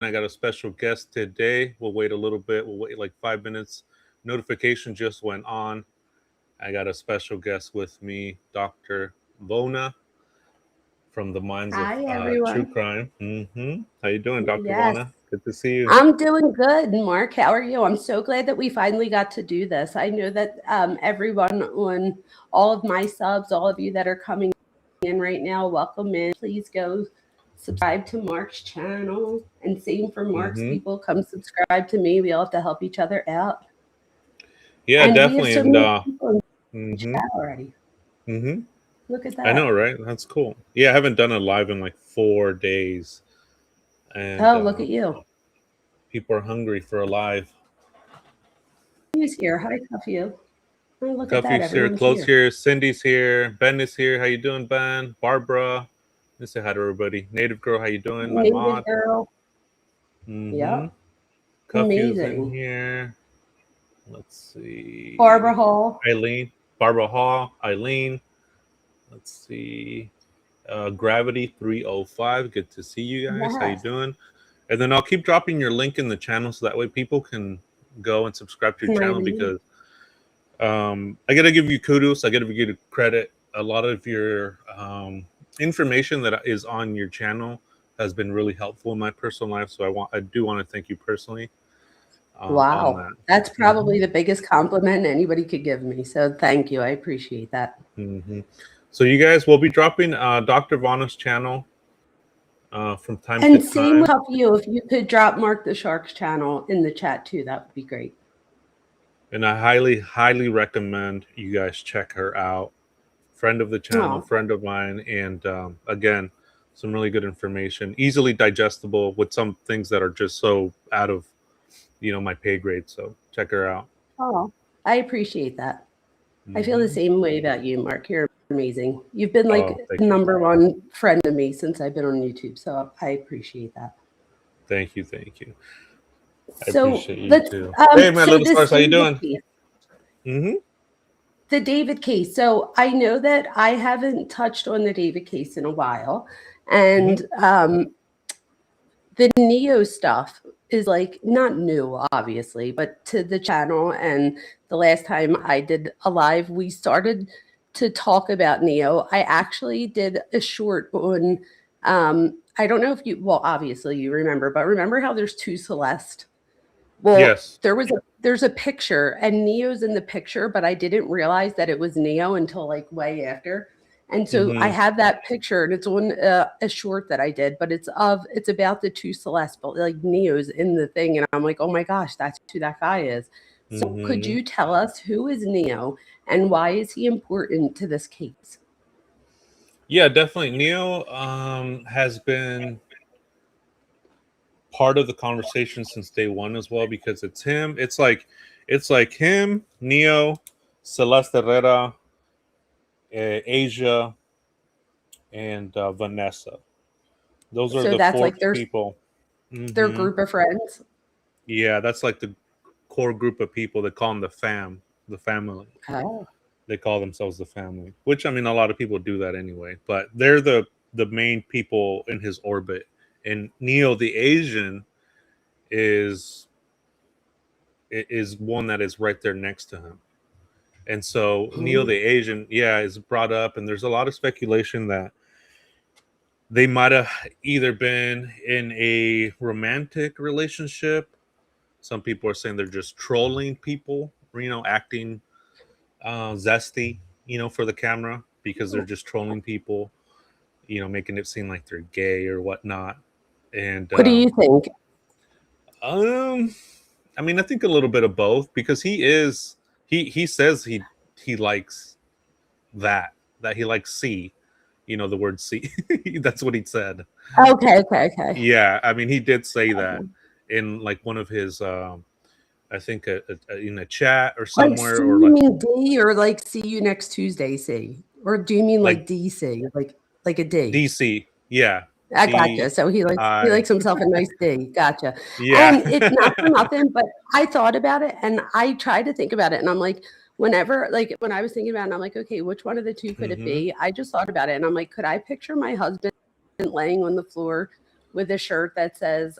I got a special guest today. We'll wait a little bit. We'll wait like 5 minutes. Notification just went on. I got a special guest with me, Dr. Vona from the Minds of Hi, True everyone. Crime. How you doing, Dr. Yes, Vona? Good to see you. I'm doing good. Mark, how are you? I'm so glad that we finally got to do this. I know that everyone on all of my subs, all of you that are coming in right now, welcome in. Please go subscribe to Mark's channel. And same for Mark's hmm people. Come subscribe to me. We all have to help each other out. Yeah, And we have definitely. so And many people in the hmm chat already. hmm Look at I that. know, right? That's cool. Yeah, I haven't done a live in like 4 days, and Oh, look at you. people are hungry for a live. Who's here? Hi, Cuffy. Oh, look at that. Cuffy's here, Everyone's Close here. here, Cindy's here, Ben is here. How you doing, Ben? Barbara. Let's say hi to everybody. Native girl, how you doing? My Native mod. girl. Mm-hmm. Yep. Cuffy's in Amazing. here. Let's Barbara see. Hall. Eileen. Barbara Hall. Eileen. Let's see. Gravity 305. Good to see you guys. How you Yes. doing? And then I'll keep dropping your link in the channel so that way people can go and subscribe to your Can I channel read? because I got to give you kudos. I got to give you credit. A lot of your information that is on your channel has been really helpful in my personal life. So I do want to thank you personally on Wow. that. That's hmm probably the biggest compliment anybody could give me. So thank you. I appreciate that. hmm So you guys will be dropping Dr. Vona's channel from time to And same time, with you. If you could drop Mark the Shark's channel in the chat too, that would be great. and I highly, highly recommend you guys check her out. Friend of the channel, Oh, friend of mine, and again, some really good information, easily digestible with some things that are just so out of my pay grade. So check her out. oh, I appreciate that. I feel the hmm same way about you, Mark. You're amazing. You've been like Oh, thank you, number one friend of me since I've been on YouTube. So I appreciate that. thank you, thank you. I So appreciate you let's too. Hey, my so little this stars, how you David doing? case. hmm The David case. So I know that I haven't touched on the David case in a while. hmm And the Neo stuff is like not new, obviously, but to the channel. And the last time I did a live, we started to talk about Neo. I actually did a short on, I don't know if you, well, obviously you remember, but remember how there's two Celeste? Well, Yes. there's a picture and Neo's in the picture, but I didn't realize that it was Neo until like way after. And so I hmm have that picture, and it's on a short that I did, but it's about the two Celeste, but like Neo's in the thing, and I'm like, oh my gosh, that's who that guy is. So could hmm you tell us who is Neo and why is he important to this case? Yeah, definitely. Neo has been part of the conversation since day one as well because it's him. It's like him, Neo, Celeste Herrera, Asia, and Vanessa. Those are So the that's four like people. their hmm group of friends. Yeah, that's like the core group of people. They call them the family. Oh, They call themselves the family, which I mean, a lot of people do that anyway. But they're the main people in his orbit. And Neo, the Asian, is is one that is right there next to him. And so Neo, the Asian, yeah, is brought up, and there's a lot of speculation that they might have either been in a romantic relationship. Some people are saying they're just trolling people, acting zesty, for the camera because they're just trolling people, making it seem like they're gay or whatnot. And what do you think? um, I mean, I think a little bit of both because he says he likes that he likes C, the word C. That's what he said. Okay, okay, okay. Yeah, I mean, he did say that in like one of his, I think, in a chat or Like, see somewhere, or you like mean D or like see you next Tuesday, C? Or do you mean like like DC, like a D? DC. Yeah, I gotcha. D So he I. likes himself a nice D. Gotcha. Yeah. And it's not for nothing, but I thought about it and I tried to think about it. And I'm like, whenever, like when I was thinking about it, I'm like, okay, which one of the two could it hmm be? I just thought about it and I'm like, could I picture my husband laying on the floor with a shirt that says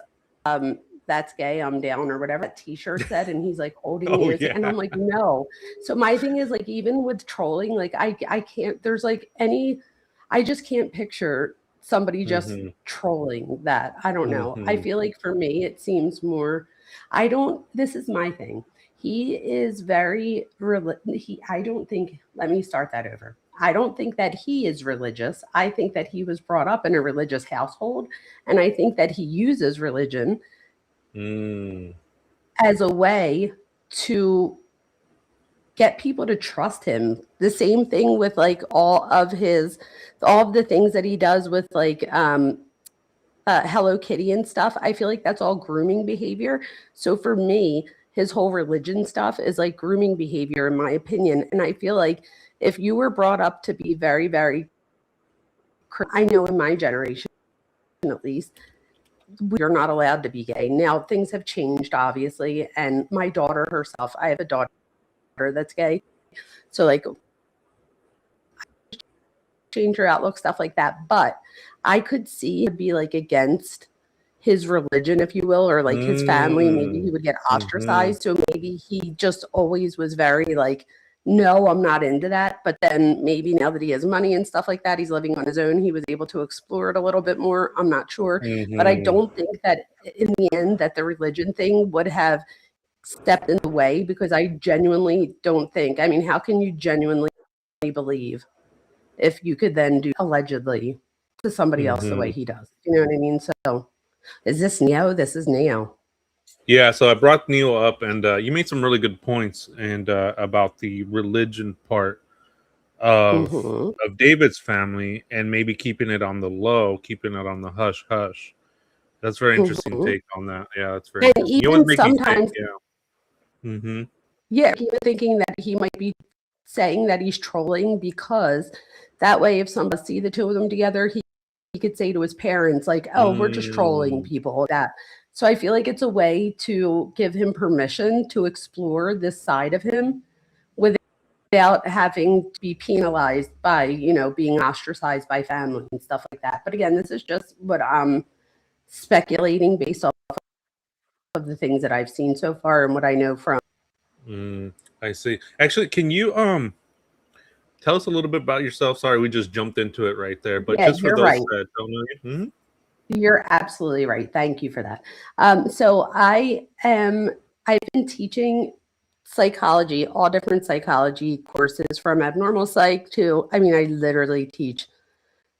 that's gay, I'm down, or whatever that t-shirt said, and he's like holding Oh me, yeah. and I'm like, no. So my thing is, like, even with trolling, like I can't, there's like I just can't picture somebody just trolling that. I don't know. I feel like for me it seems more, this is my thing. He is very I don't think, let me start that over. I don't think that he is religious. I think that he was brought up in a religious household, and I think that he uses religion as a way to get people to trust him. The same thing with like all of the things that he does with like Hello Kitty and stuff. I feel like that's all grooming behavior. So for me, his whole religion stuff is like grooming behavior, in my opinion. And I feel like if you were brought up to be very, very, I know in my generation at least, we're not allowed to be gay. Now things have changed, obviously. And my daughter herself, I have a daughter that's gay. So like, change her outlook, stuff like that. But I could see him be like against his religion, if you will, or like his family. Maybe he would get ostracized. So maybe he just always was very like, no, I'm not into that. But then maybe now that he has money and stuff like that, he's living on his own, he was able to explore it a little bit more. I'm not sure. But I don't think that in the end that the religion thing would have stepped in the way, because I genuinely don't think, I mean, how can you genuinely believe if you could then do allegedly to somebody else the way he does? You know what I mean? So is this Neo? This is Neo. Yeah, so I brought Neo up, and you made some really good points and about the religion part of David's family, and maybe keeping it on the low, keeping it on the hush hush. That's very interesting take on that. Yeah, that's very and interesting. even sometimes, yeah, even thinking that he might be saying that he's trolling, because that way, if somebody see the two of them together, he could say to his parents, like, oh, we're just trolling people, like that. So I feel like it's a way to give him permission to explore this side of him without having to be penalized by, you know, being ostracized by family and stuff like that. But again, this is just what I'm speculating based off of the things that I've seen so far and what I know from. I see. Actually, can you tell us a little bit about yourself? Sorry, we just jumped into it right there, but just for those that don't know you. You're absolutely right. Thank you for that. So I've been teaching psychology, all different psychology courses, from abnormal psych to, I mean, I literally teach,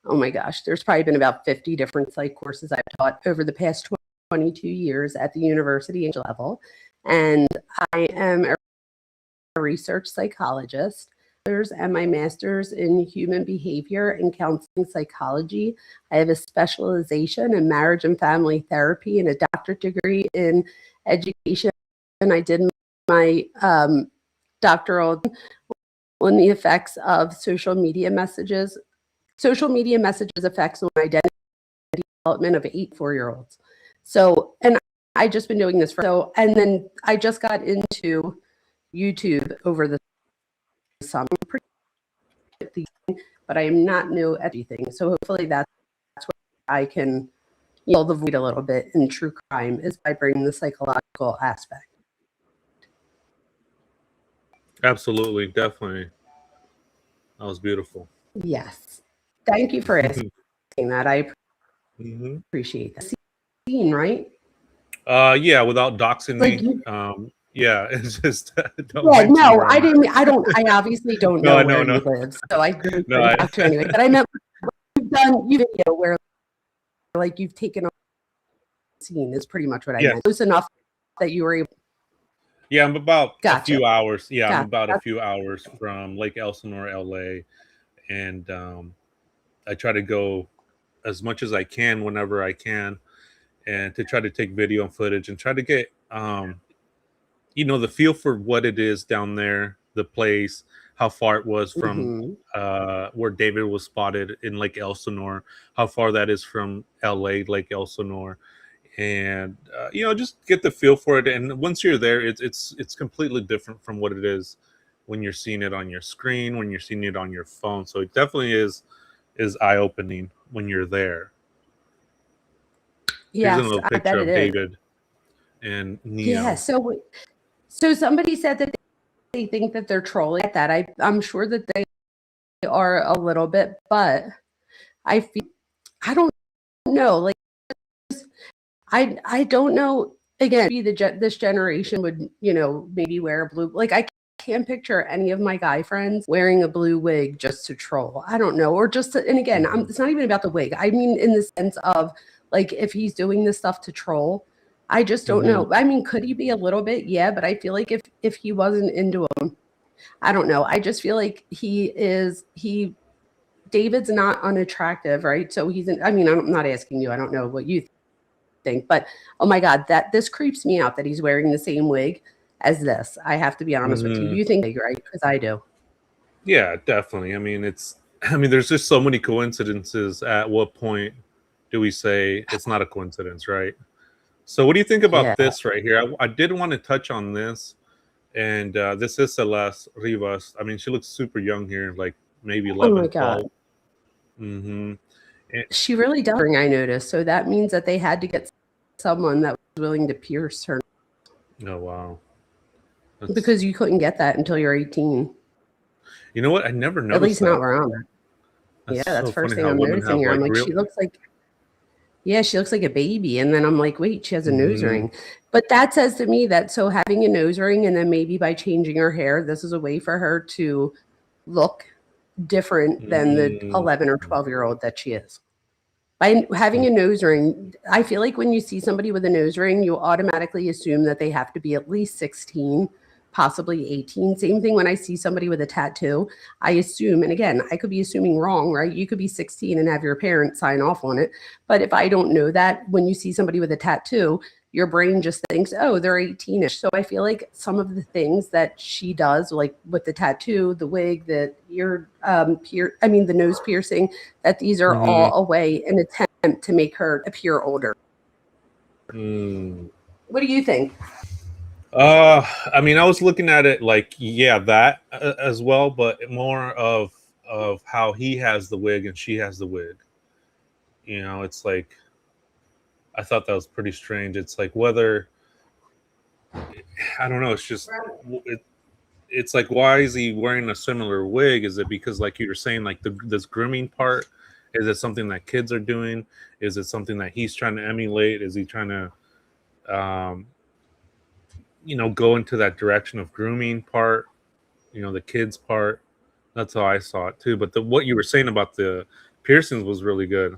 oh my gosh, there's probably been about 50 different psych courses I've taught over the past 22 years at the university level. And I am a research psychologist, and my master's in human behavior and counseling psychology. I have a specialization in marriage and family therapy and a doctorate degree in education. And I did my doctoral on the effects of social media messages effects on identity development of 4-year-olds. So, and I just been doing this and then I just got into YouTube over the summer, but I am not new at anything. So hopefully that's where I can fill the void a little bit in true crime, is by bringing the psychological aspect. Absolutely, definitely. That was beautiful. Yes. Thank you for asking that. I appreciate that. Scene, right? Yeah, without doxing like me. Yeah, it's just I obviously don't know where you live, so I didn't talk to anyway. But I meant you've done video where like you've taken a scene is pretty much what I meant. Close enough that you were able. Yeah, I'm about a few hours. Yeah, I'm about a few hours from Lake Elsinore, LA, and I try to go as much as I can whenever I can, and to try to take video and footage and try to get you know, the feel for what it is down there, the place, how far it was from where David was spotted in Lake Elsinore, how far that is from LA, Lake Elsinore, and you know, just get the feel for it. And once you're there, it's completely different from what it is when you're seeing it on your screen, when you're seeing it on your phone. So it definitely is eye-opening when you're there. Yes, here's a little picture of David. and Neo. Yeah. So somebody said that they think that they're trolling at that. I'm sure that they are a little bit, but I don't know. Like I don't know. Again, this generation would, maybe wear a blue. Like I can't picture any of my guy friends wearing a blue wig just to troll. I don't know, or just to, and again, it's not even about the wig. I mean, in the sense of like if he's doing this stuff to troll, I just don't know. I mean, could he be a little bit? Yeah, but I feel like if he wasn't into him, I don't know. I just feel like David's not unattractive, right? So I mean, I'm not asking you. I don't know what you think, but oh my God, this creeps me out that he's wearing the same wig as this. I have to be honest with you. You think big, right? Because I do. Yeah, definitely. I mean, there's just so many coincidences. At what point do we say it's not a coincidence, right? So what do you think about this right here? I did want to touch on this. And this is Celeste Rivas. I mean, she looks super young here, like maybe 11, oh my 12. God. She really does. I noticed. So that means that they had to get someone that was willing to pierce her. Oh, wow. Because you couldn't get that until you're 18. You know what? I never noticed At least that. not where I'm at. Yeah, that's so first thing I'm noticing here. I'm like, she looks like a baby. And then I'm like, wait, she has a nose ring. But that says to me that so having a nose ring and then maybe by changing her hair, this is a way for her to look different than the 11 or 12-year-old that she is. By having a nose ring, I feel like when you see somebody with a nose ring, you automatically assume that they have to be at least 16, possibly 18. Same thing when I see somebody with a tattoo. I assume, and again, I could be assuming wrong, right? You could be 16 and have your parents sign off on it. But if I don't know that, when you see somebody with a tattoo, your brain just thinks, oh, they're 18-ish. So I feel like some of the things that she does, like with the tattoo, the wig, the the nose piercing, that these are all a way, an attempt to make her appear older. What do you think? I mean, I was looking at it like, yeah, that as well, but more of how he has the wig and she has the wig. You know, it's like, I thought that was pretty strange. It's like whether, I don't know, it's just, it's like, why is he wearing a similar wig? Is it because, like you were saying, like this grooming part, is it something that kids are doing? Is it something that he's trying to emulate? Is he trying to, go into that direction of grooming part, the kids part? That's how I saw it too. But what you were saying about the piercings was really good.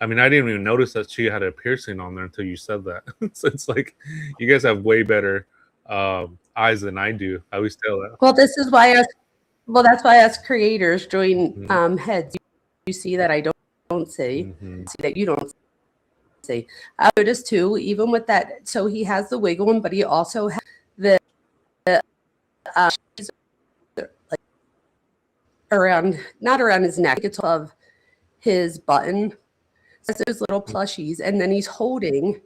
I mean, I didn't even notice that she had a piercing on there until you said that. So it's like, you guys have way better eyes than I do. I always tell that. Well, this is why that's why us creators join heads. You see that I don't see, see that you don't see. I noticed too, even with that. So he has the wig on, but he also has the like not around his neck. It's above his button. So those little plushies, and then he's holding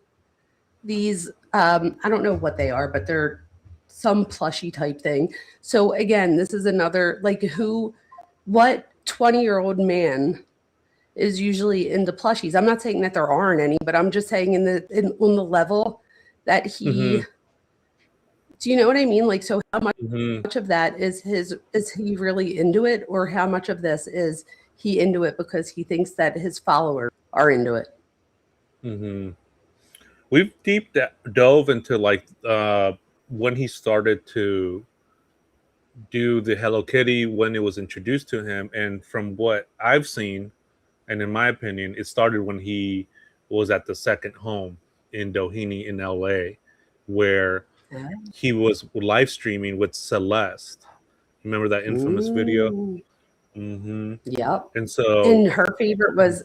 these. I don't know what they are, but they're some plushy type thing. So again, this is another what 20-year-old man is usually into plushies. I'm not saying that there aren't any, but I'm just saying on the level that he. Do you know what I mean? Like, so how much of that is he really into it, or how much of this is he into it because he thinks that his followers are into it? We've deep dove into like when he started to do the Hello Kitty, when it was introduced to him, and from what I've seen, and in my opinion, it started when he was at the second home in Doheny in LA, where he was live streaming with Celeste. Remember that infamous video? Yep. And so, and her favorite was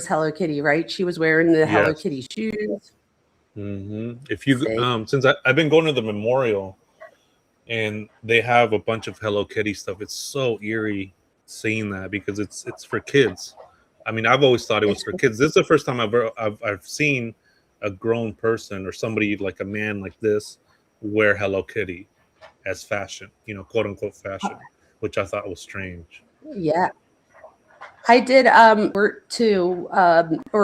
Hello Kitty, right? She was wearing the Hello Kitty shoes. If you since I've been going to the memorial, and they have a bunch of Hello Kitty stuff, it's so eerie seeing that because it's for kids. I mean, I've always thought it was for kids. This is the first time I've seen a grown person or somebody like a man like this wear Hello Kitty as fashion, quote unquote fashion, which I thought was strange. Yeah. I did or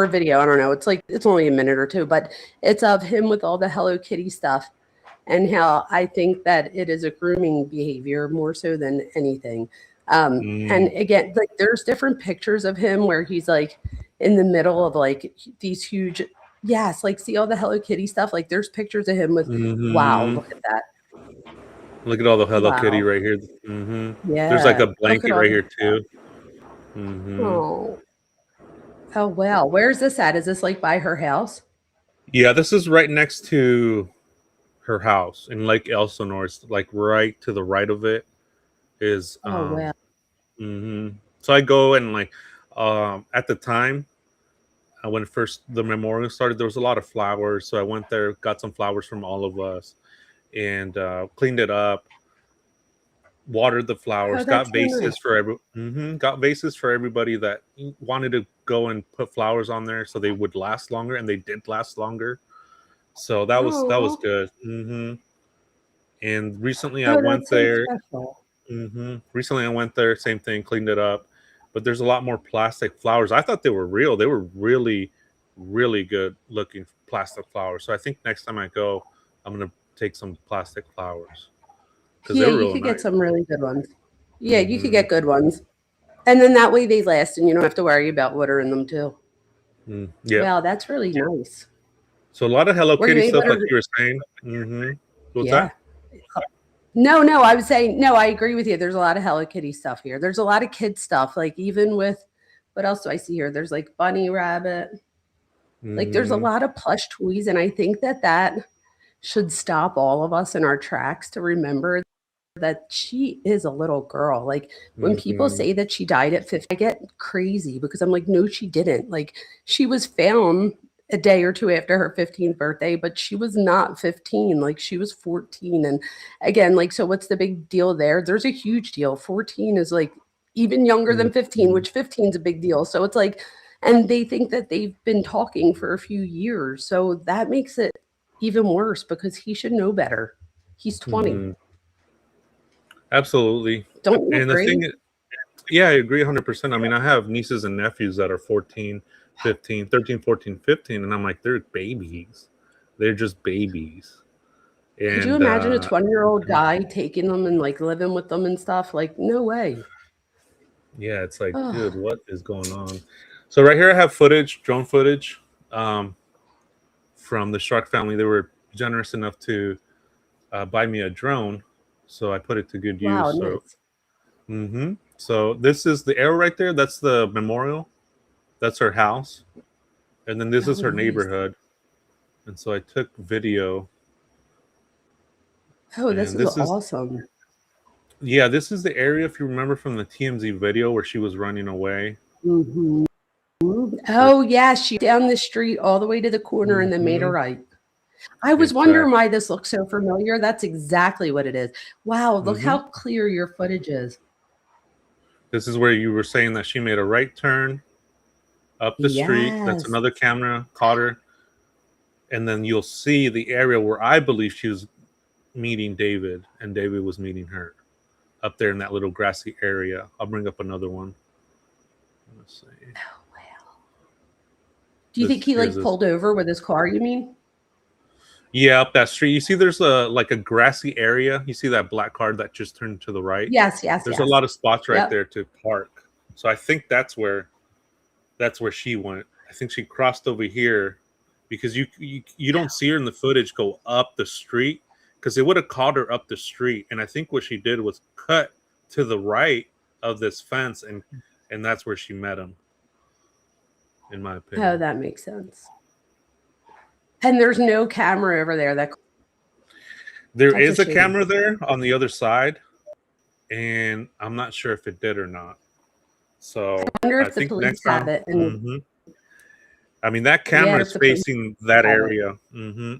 a video, I don't know. It's only a minute or two, but it's of him with all the Hello Kitty stuff and how I think that it is a grooming behavior more so than anything. And again, like there's different pictures of him where he's like in the middle of like these huge, yes, like see all the Hello Kitty stuff. Like there's pictures of him with, wow, look at that. Look at all the Hello Kitty Wow. right here. There's like Yeah. a Look at blanket all right the here stuff. too. Oh. Oh wow. Where's this at? Is this like by her house? Yeah, this is right next to her house in Lake Elsinore. It's like right to the right of it is Oh wow. So I go and like at the time when first the memorial started, there was a lot of flowers. So I went there, got some flowers from all of us, and cleaned it up, watered the Oh, flowers, that's so nice. got vases for everybody that wanted to go and put flowers on there so they would last longer, and they did last longer. So that was Oh. good. And recently I Oh, went that's so there. special. Recently I went there, same thing, cleaned it up, but there's a lot more plastic flowers. I thought they were real. They were really, really good looking plastic flowers. So I think next time I go, I'm gonna take some plastic flowers because they Yeah, were you real could get nice. some really good ones. Yeah, you could hmm get good ones. And then that way they last and you don't have to worry about watering them too. Yeah. Wow, that's really nice. So a lot of Hello Were you Kitty able stuff, like to? you were saying. What's Yeah. that? No, I was saying, no, I agree with you. There's a lot of Hello Kitty stuff here. There's a lot of kid stuff, like even with, what else do I see here? There's like Bunny Rabbit. Like there's a hmm lot of plush toys. And I think that that should stop all of us in our tracks to remember that she is a little girl. Like when people hmm say that she died at 50, I get crazy because I'm like, no, she didn't. Like she was found a day or two after her 15th birthday, but she was not 15. Like she was 14. And again, like, so what's the big deal there? There's a huge deal. 14 is like even younger than 15, which 15 is a big deal. So it's like, and they think that they've been talking for a few years. So that makes it even worse because he should know better. He's 20. hmm Absolutely. Don't you And the thing agree? is, yeah, I agree 100%. I mean, I have nieces and nephews that are 14, 15, 13, 14, 15, and I'm like, they're babies. They're just babies. Could you And imagine a 20-year-old guy taking them and like living with them and stuff? Like, no way. yeah, it's like, dude, Oh, what is going on? So right here I have footage, drone footage, um, from the Shark family. They were generous enough to buy me a drone, so I put it to good use. wow, So, nice. so this is the arrow right there. That's the memorial. That's her house, and then this is Oh, her nice. neighborhood. And so I took video, Oh, this and is awesome. this is the area, if you remember from the TMZ video where she was running away. Hmm. Where, Oh, yeah, she down the street all the way to the corner and then made a hmm right. I was wondering exactly. why this looks so familiar. That's exactly what it is. Wow, look hmm how clear your footage is. This is where you were saying that she made a right turn up the street. That's Yes. another camera caught her, and then you'll see the area where I believe she was meeting David, and David was meeting her up there in that little grassy area. I'll bring up another one. Let's see. Do you think he Here's like this. pulled over with his car, you mean? Yeah, up that street. You see, there's a like a grassy area. You see that black car that just turned to the right. Yes, yes, There's a yes. lot of spots right Yep. there to park. So I think that's where she went. I think she crossed over here because you don't see her in the footage go up the street because they would have called her up the street. And I think what she did was cut to the right of this fence, and that's where she met him, in my Oh, opinion. that makes sense. And there's no camera over there. There That's a is a shame. camera there on the other side, and I'm not sure if it did or not. So I wonder I if the think police next have time, it. And I mean, that yeah, camera if is the police facing that have it. area.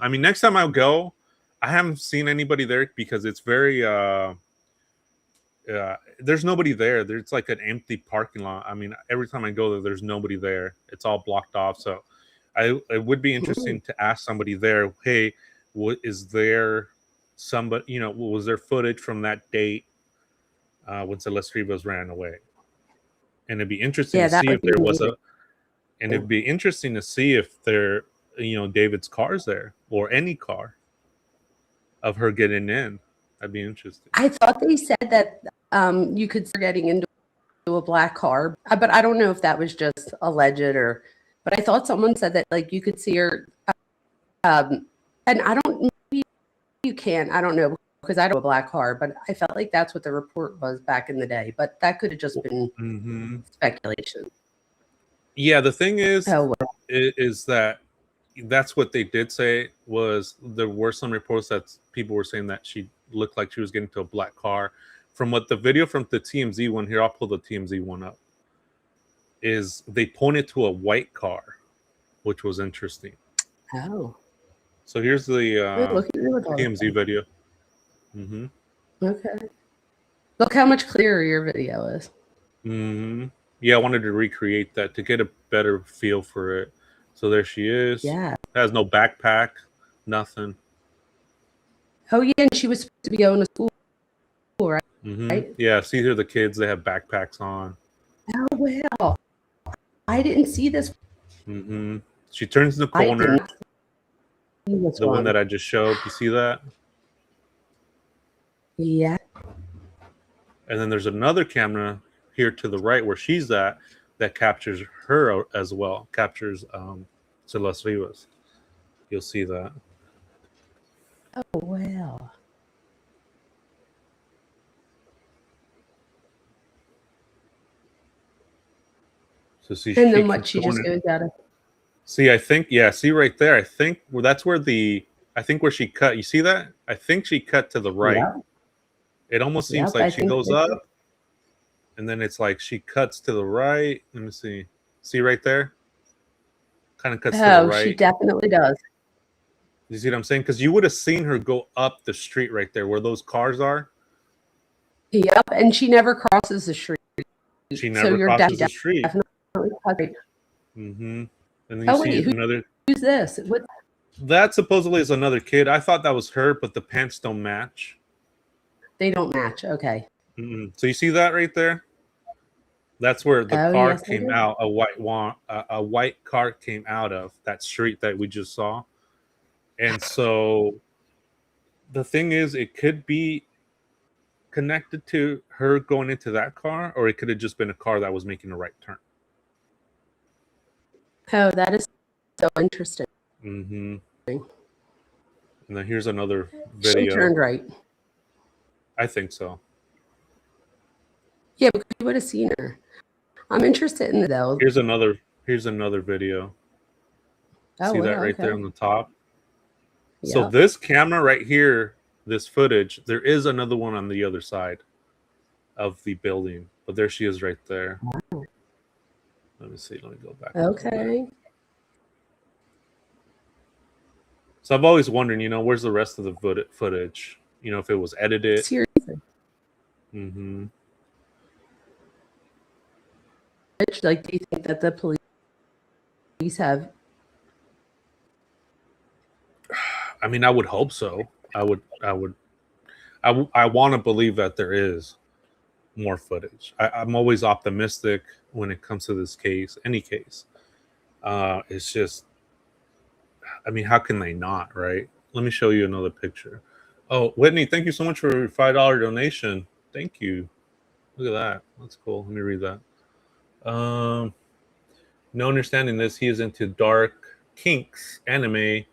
I mean, next time I go, I haven't seen anybody there because it's very there's nobody there. There's like an empty parking lot. I mean, every time I go there, there's nobody there. It's all blocked off. So it would be Hmm. interesting to ask somebody there, hey, what is there somebody, was there footage from that date when Celeste Rivas ran away? and it'd be interesting Yeah, to that see would if there be was amazing. and it'd be interesting to see if there, David's car's there or any car of her getting in. That'd be interesting. I thought they said that you could start getting into a black car, but I don't know if that was just alleged or. But I thought someone said that like you could see her, and I don't. Maybe you can. I don't know because I don't have a black car, but I felt like that's what the report was back in the day. But that could have just been speculation. Yeah, the thing is, Oh well. is that that's what they did say. Was there were some reports that people were saying that she looked like she was getting to a black car. From what the video from the TMZ one here, I'll pull the TMZ one up. Is they pointed to a white car, which was interesting. Oh. So here's the Look at you with all TMZ that. video. Okay. Look how much clearer your video is. Yeah, I wanted to recreate that to get a better feel for it. So there she is. Yeah. Has no backpack, nothing. Oh yeah, and she was supposed to be going to school, right? Right? Yeah, see here the kids, they have backpacks on. Oh well. I didn't see this. She turns the corner. The one that I just showed. You see that? Yeah. And then there's another camera here to the right where she's at that captures her as well. Captures Celeste Rivas. You'll see that. Oh well. So see, and then what? She just goes out of. See, I think, yeah, see right there. I think that's where where she cut. You see that? I think she cut to the right. Yeah. It almost seems like she goes up, and then it's like she cuts to the right. Let me see. See right there? Kind of cuts to the right. Oh, she definitely does. You see what I'm saying? Because you would have seen her go up the street right there where those cars are. Yep, and she never crosses the street. She never crosses the street. And then you see another. Who's this? What? That supposedly is another kid. I thought that was her, but the pants don't match. They don't match. Okay. So you see that right there? That's where the car came out. A white car came out of that street that we just saw. And so the thing is, it could be connected to her going into that car, or it could have just been a car that was making a right turn. Oh, that is so interesting. And then here's another video. She turned right. I think so. Yeah, because you would have seen her. I'm interested in the though. Here's another video. See that right there on the top? Yep. So this camera right here, this footage, there is another one on the other side of the building. But there she is right there. Wow. Let me see. Let me go back. Okay. So I've always wondered, where's the rest of the footage? If it was edited. Seriously. Like, do you think that the police have? I mean, I would hope so. I want to believe that there is more footage. I'm always optimistic when it comes to this case, any case. It's just, I mean, how can they not, right? Let me show you another picture. Oh, Whitney, thank you so much for your $5 donation. Thank you. Look at that. That's cool. Let me read that. No understanding this, he is into dark kinks, anime,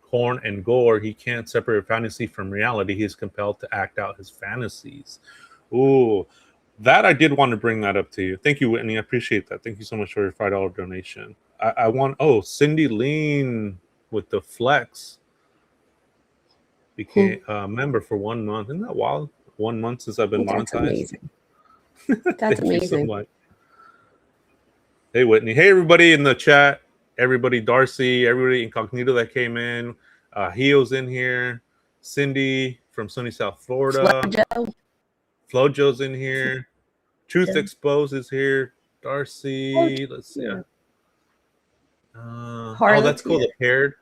porn, and gore. He can't separate fantasy from reality. He is compelled to act out his fantasies. Ooh, that I did want to bring that up to you. Thank you, Whitney. I appreciate that. Thank you so much for your $5 donation. I want, Cindy Lean with the flex became a member for 1 month. Isn't that wild? 1 month since I've been monetized. Amazing. That's amazing. You so much. Hey, Whitney. Hey, everybody in the chat. Everybody, Darcy, everybody incognito that came in. Hio's in here. Cindy from sunny South Florida. Flojo's in here. Truth Exposed is here. Darcy. Let's see. Oh, that's cool. The paired.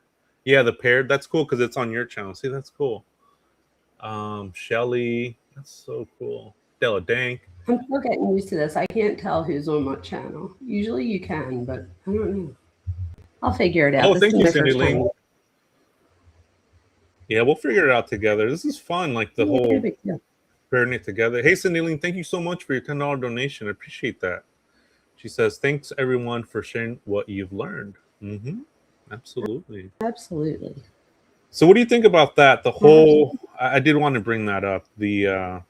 Yeah, the paired. That's cool because it's on your channel. See, that's cool. Shelly. That's so cool. Della Dank. I'm still getting used to this. I can't tell who's on what channel. Usually you can, but I don't know. I'll figure it out. Oh, This thank is you, my Cindy first time. Lee. Yeah, we'll figure it out together. This is fun, like the Yeah, whole big deal. pairing it together. Hey, Cindy Lee, thank you so much for your $10 donation. I appreciate that. She says, thanks everyone for sharing what you've learned. Absolutely. Absolutely. So what do you think about that? The whole, I did want to bring that up. The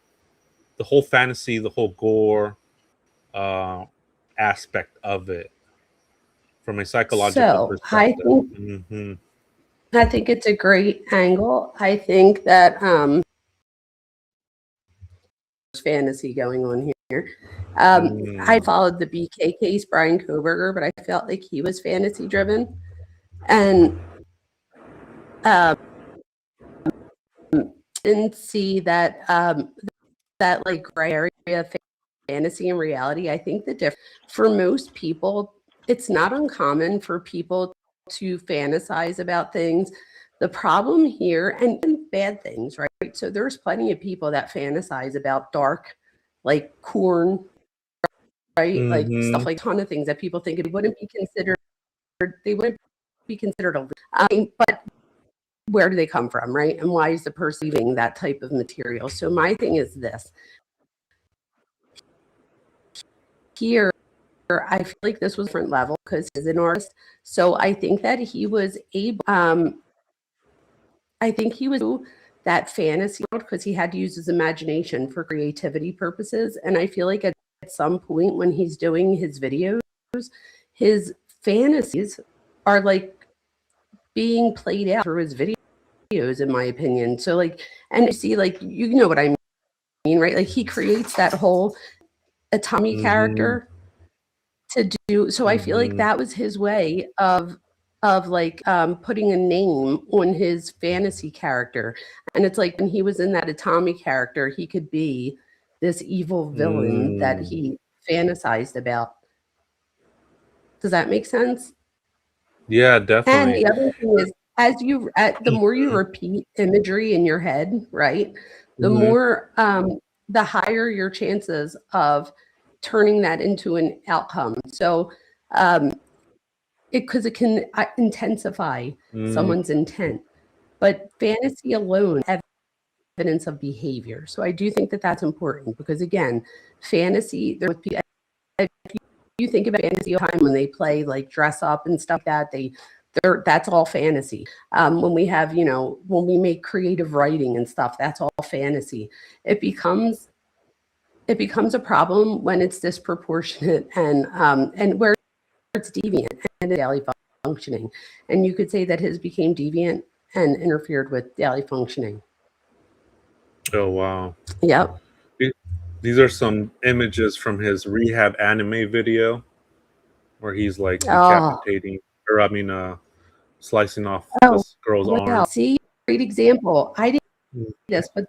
whole fantasy, the whole gore aspect of it from a psychological So I perspective. think I think it's a great angle. I think that there's fantasy going on here. I followed the BK case, Bryan Kohberger, but I felt like he was fantasy driven, and didn't see that that like gray area of fantasy and reality. I think the difference for most people, it's not uncommon for people to fantasize about things. The problem here, and bad things, right? So there's plenty of people that fantasize about dark, like corn, right? Like stuff like a ton of things that people think it wouldn't be considered. They wouldn't be considered but where do they come from, right? And why is the person leaving that type of material? So my thing is this. Here, I feel like this was a different level because he's an artist. So I think that he was able, I think he was that fantasy world because he had to use his imagination for creativity purposes. And I feel like at some point when he's doing his videos, his fantasies are like being played out through his videos, in my opinion. So like, and you see, like, you know what I mean, right? Like he creates that whole Tommy character to do. So I feel like that was his way of like putting a name on his fantasy character. And it's like when he was in that Atami character, he could be this evil villain that he fantasized about. Does that make sense? Yeah, And definitely. the other thing is, the more you repeat imagery in your head, right, the more the higher your chances of turning that into an outcome. So because it can intensify someone's intent, but fantasy alone evidence of behavior. So I do think that that's important because again, fantasy, if you think about fantasy all the time when they play like dress up and stuff that that's all fantasy. When we have, when we make creative writing and stuff, that's all fantasy. It becomes a problem when it's disproportionate and where it's deviant and daily functioning. And you could say that his became deviant and interfered with daily functioning. Oh, wow. Yep. These are some images from his rehab anime video where he's like decapitating, or I mean, slicing off this girl's arm. See, great example. I didn't see this, but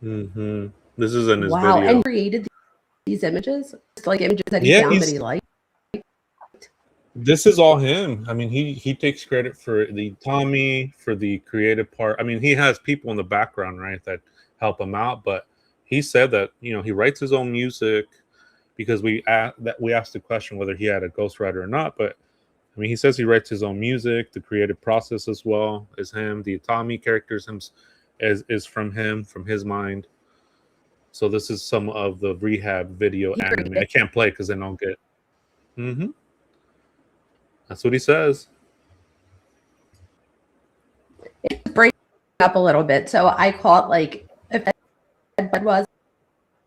This is in his wow, video. and created these images, like images that he found that he liked. This is all him. I mean, he takes credit for the Tommy, for the creative part. I mean, he has people in the background, right, that help him out. But he said that he writes his own music because we asked the question whether he had a ghostwriter or not. But I mean, he says he writes his own music. The creative process as well is him. The Tommy characters is from him, from his mind. So this is some of the rehab video anime. I can't play because then I'll get. That's what he says. It breaks up a little bit. So I caught like if that was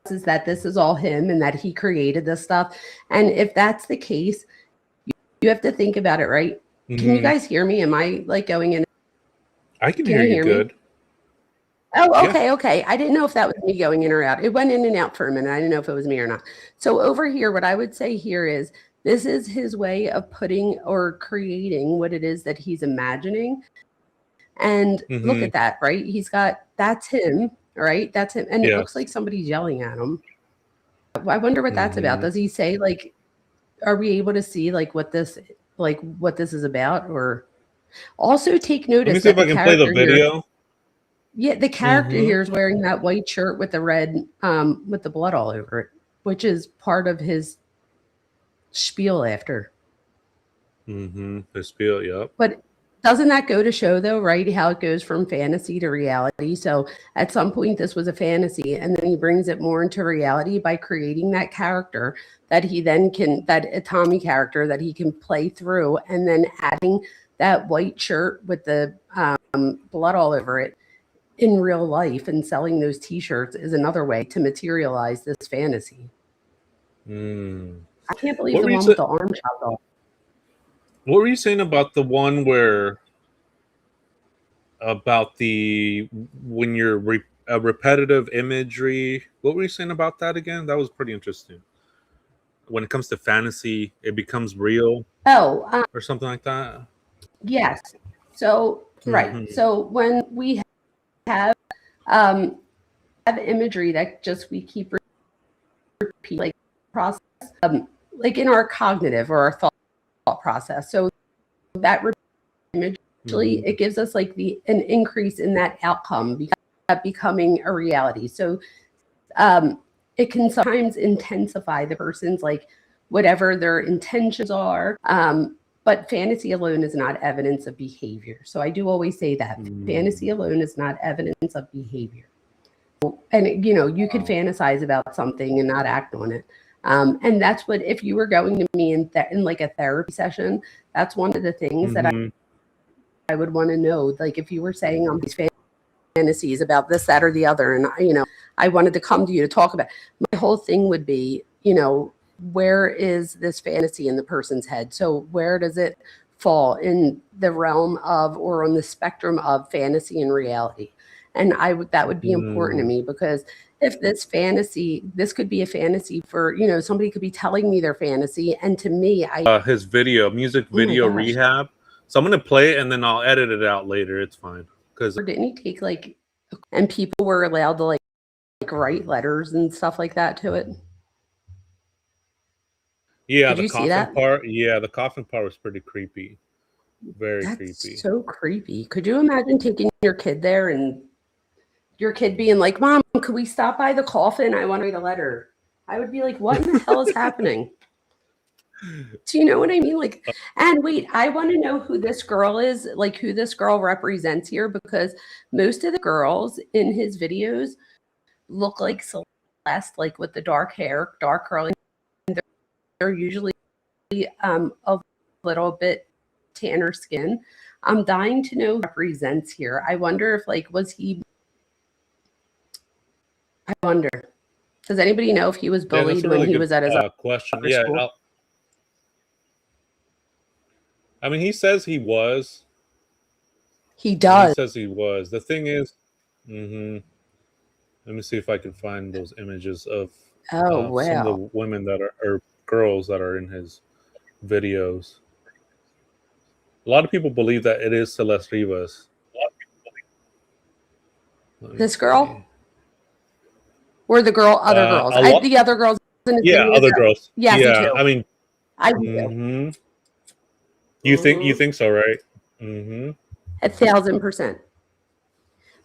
is that this is all him and that he created this stuff. And if that's the case, you have to think about it, right? Can you guys hear me? Am I like going in? I can hear you good. Oh, okay, okay. I didn't know if that was me going in or out. It went in and out for a minute. I didn't know if it was me or not. So over here, what I would say here is this is his way of putting or creating what it is that he's imagining. And look at that, right? That's him, right? That's him. And it looks like somebody's yelling at him. I wonder what that's about. Does he say like, are we able to see like what this is about? Or also take notice. Let me see if I can play the video. Yeah, the character here is wearing that white shirt with the red, with the blood all over it, which is part of his spiel after. The spiel, yep. But doesn't that go to show, though, right, how it goes from fantasy to reality? So at some point, this was a fantasy, and then he brings it more into reality by creating that character that he then can, that Tommy character that he can play through, and then adding that white shirt with the blood all over it in real life and selling those T-shirts is another way to materialize this fantasy. I can't believe the one with the arm chopped off. What were you saying about the one where about the when you're repetitive imagery? What were you saying about that again? That was pretty interesting. When it comes to fantasy, it becomes real. Or something like that. Yes. So right. So when we have imagery that just we keep repeating, like process, like in our cognitive or our thought process. So that image actually it gives us like an increase in that outcome becoming a reality. So it can sometimes intensify the person's like whatever their intentions are. But fantasy alone is not evidence of behavior. So I do always say that fantasy alone is not evidence of behavior. And you could fantasize about something and not act on it. And that's what, if you were going to me in like a therapy session, that's one of the things that I would want to know. Like if you were saying on these fantasies about this, that, or the other, and I wanted to come to you to talk about, my whole thing would be, where is this fantasy in the person's head? So where does it fall in the realm of, or on the spectrum of fantasy and reality? And that would be important to me, because if this could be a fantasy for, somebody could be telling me their fantasy. And to me, his music video rehab. So I'm going to play it and then I'll edit it out later. It's fine. Because didn't he take and people were allowed to like write letters and stuff like that to it? Yeah, the coffin part. Yeah, the coffin part was pretty creepy. Very creepy. So creepy. Could you imagine taking your kid there and your kid being like, "Mom, could we stop by the coffin? I want to write a letter." I would be like, "What in the hell is happening?" Do you know what I mean? Like, and wait, I want to know who this girl is, like who this girl represents here, because most of the girls in his videos look like Celeste, like with the dark hair, dark curly. They're usually a little bit tanner skin. I'm dying to know who represents here. I wonder if I wonder. Does anybody know if he was bullied when he was at his question? Yeah. I mean, he says he was. He does. He says he was. The thing is, let me see if I can find those images of some of the women that are girls that are in his videos. A lot of people believe that it is Celeste Rivas. This girl? Or the other girls? The other girls in his videos? Other girls. Yes, yeah, I mean, I do. You think so, right? 1,000%.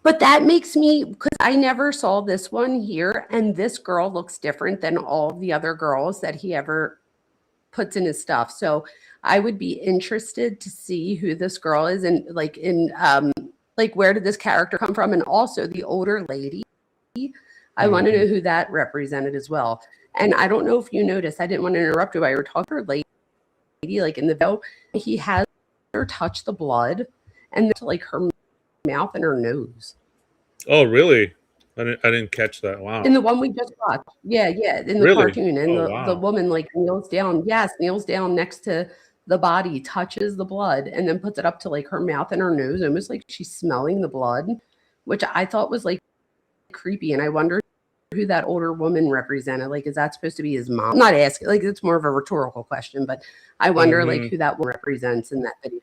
But that makes me, because I never saw this one here, and this girl looks different than all the other girls that he ever puts in his stuff. So I would be interested to see who this girl is, and like where did this character come from, and also the older lady. I want to know who that represented as well. And I don't know if you noticed, I didn't want to interrupt you, but I were talking to her lady, like in the video, he has her touch the blood and like her mouth and her nose. Oh, really? I didn't catch that. Wow. In the one we just watched. Yeah. In the cartoon. And the woman like kneels down next to the body, touches the blood, and then puts it up to like her mouth and her nose, almost like she's smelling the blood, which I thought was like creepy. And I wonder who that older woman represented. Like, is that supposed to be his mom? I'm not asking, like, it's more of a rhetorical question, but I wonder like who that one represents in that video.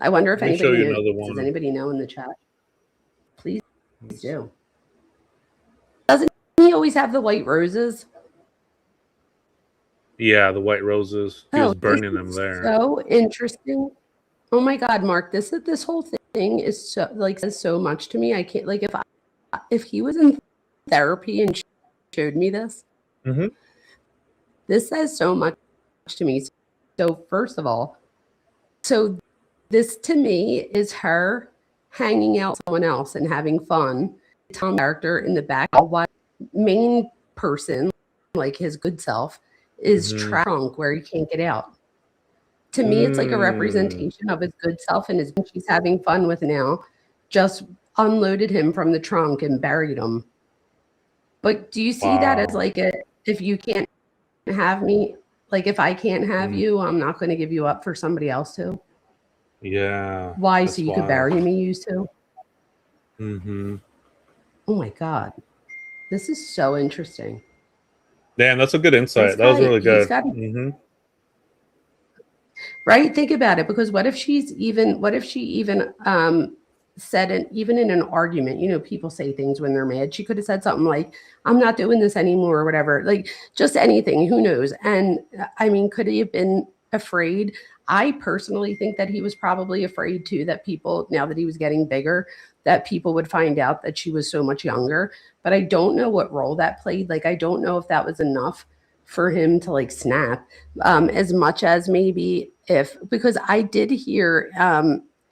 I wonder if anybody knows. Does anybody know in the chat? Please do. Doesn't he always have the white roses? Yeah, the white roses. He was burning them there. So interesting. Oh my God, Mark, this whole thing thing is so like says so much to me. I can't like if he was in therapy and showed me this, this says so much to me. So first of all, so this to me is her hanging out with someone else and having fun. Tom character in the back, while main person, like his good self, is trunk where he can't get out. To me, it's like a representation of his good self and his she's having fun with now. Just unloaded him from the trunk and buried him. But do you see that as like a if you can't have me, like if I can't have you, I'm not going to give you up for somebody else to? Yeah. Why? So you could bury me, you two? Oh my God. This is so interesting. Damn, that's a good insight. That was really good. Right? Think about it, because what if she even said it, even in an argument, you know, people say things when they're mad. She could have said something like, I'm not doing this anymore or whatever, like just anything, who knows? And I mean, could he have been afraid? I personally think that he was probably afraid too, that people, now that he was getting bigger, that people would find out that she was so much younger. But I don't know what role that played. Like, I don't know if that was enough for him to like snap, as much as maybe because I did hear,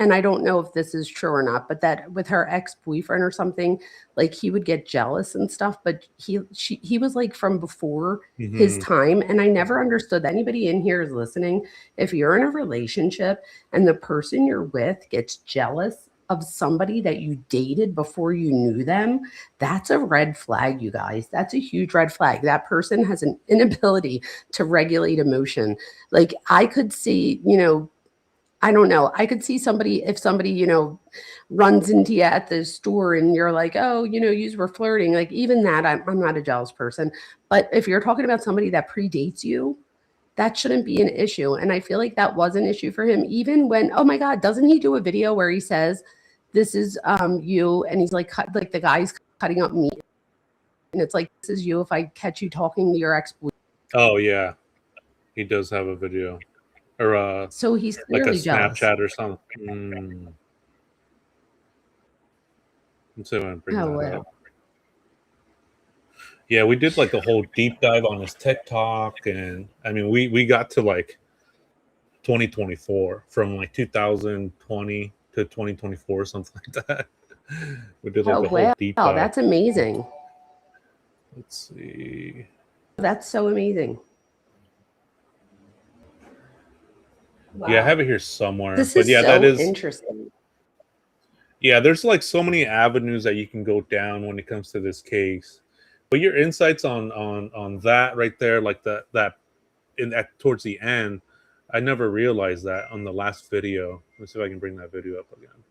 and I don't know if this is true or not, but that with her ex-boyfriend or something, like he would get jealous and stuff, but he was like from before his time. And I never understood that. Anybody in here is listening, if you're in a relationship and the person you're with gets jealous of somebody that you dated before you knew them, that's a red flag, you guys. That's a huge red flag. That person has an inability to regulate emotion. Like I could see, you know, I don't know. I could see somebody, if somebody, you know, runs into you at the store and you're like, oh, you know, you were flirting. Like even that, I'm not a jealous person. But if you're talking about somebody that predates you, that shouldn't be an issue. And I feel like that was an issue for him. Even when, oh my God, doesn't he do a video where he says, this is you, and he's like the guy's cutting up meat. And it's like, this is you if I catch you talking to your ex-boyfriend. Oh yeah. He does have a video. Or so he's like a jealous. Snapchat or something. Let's see if I can bring that up. Yeah, we did like a whole deep dive on his TikTok, and I mean we got to like 2024, from like 2020 to 2024, something like that. We did like a whole deep dive. That's amazing. Let's see. That's so amazing. Wow. Yeah, I have it here somewhere. This but is yeah, so that is interesting. Yeah, there's like so many avenues that you can go down when it comes to this case. But your insights on that right there, like that towards the end, I never realized that on the last video. Let's see if I can bring that video up again.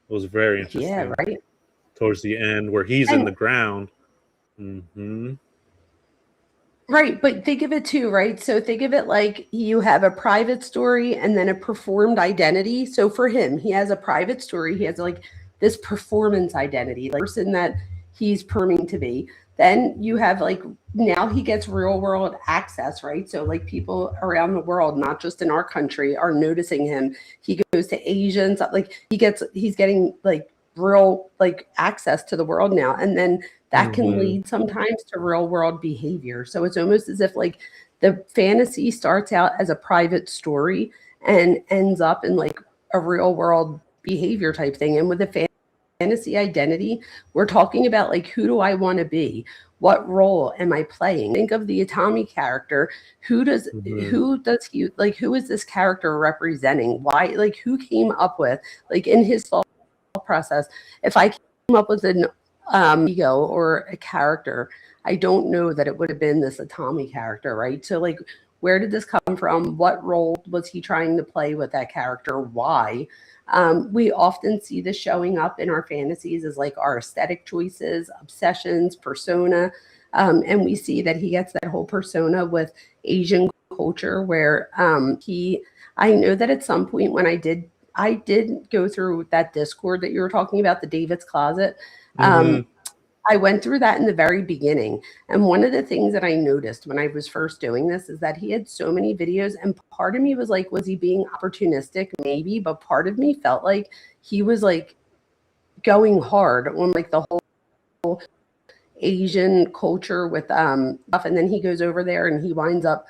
It was very interesting. Yeah, right. Towards the end, where he's in the ground. Right, but think of it too, right? So think of it like you have a private story and then a performed identity. So for him, he has a private story. He has like this performance identity, like person that he's performing to be. Then you have like, now he gets real world access, right? So like people around the world, not just in our country, are noticing him. He goes to Asians, like he's getting like real like access to the world now. And then that can lead sometimes to real world behavior. So it's almost as if like the fantasy starts out as a private story and ends up in like a real world behavior type thing. And with the fantasy identity, we're talking about like, who do I want to be? What role am I playing? Think of the Atami character. Who is this character representing? Why, like who came up with, like in his thought process, if I came up with an ego or a character, I don't know that it would have been this Atami character, right? So like, where did this come from? What role was he trying to play with that character? Why? We often see this showing up in our fantasies as like our aesthetic choices, obsessions, persona. And we see that he gets that whole persona with Asian culture where I know that at some point when I did go through that Discord that you were talking about, the David's Closet. I went through that in the very beginning. And one of the things that I noticed when I was first doing this is that he had so many videos. And part of me was like, was he being opportunistic? Maybe. But part of me felt like he was like going hard on like the whole Asian culture with stuff. And then he goes over there and he winds up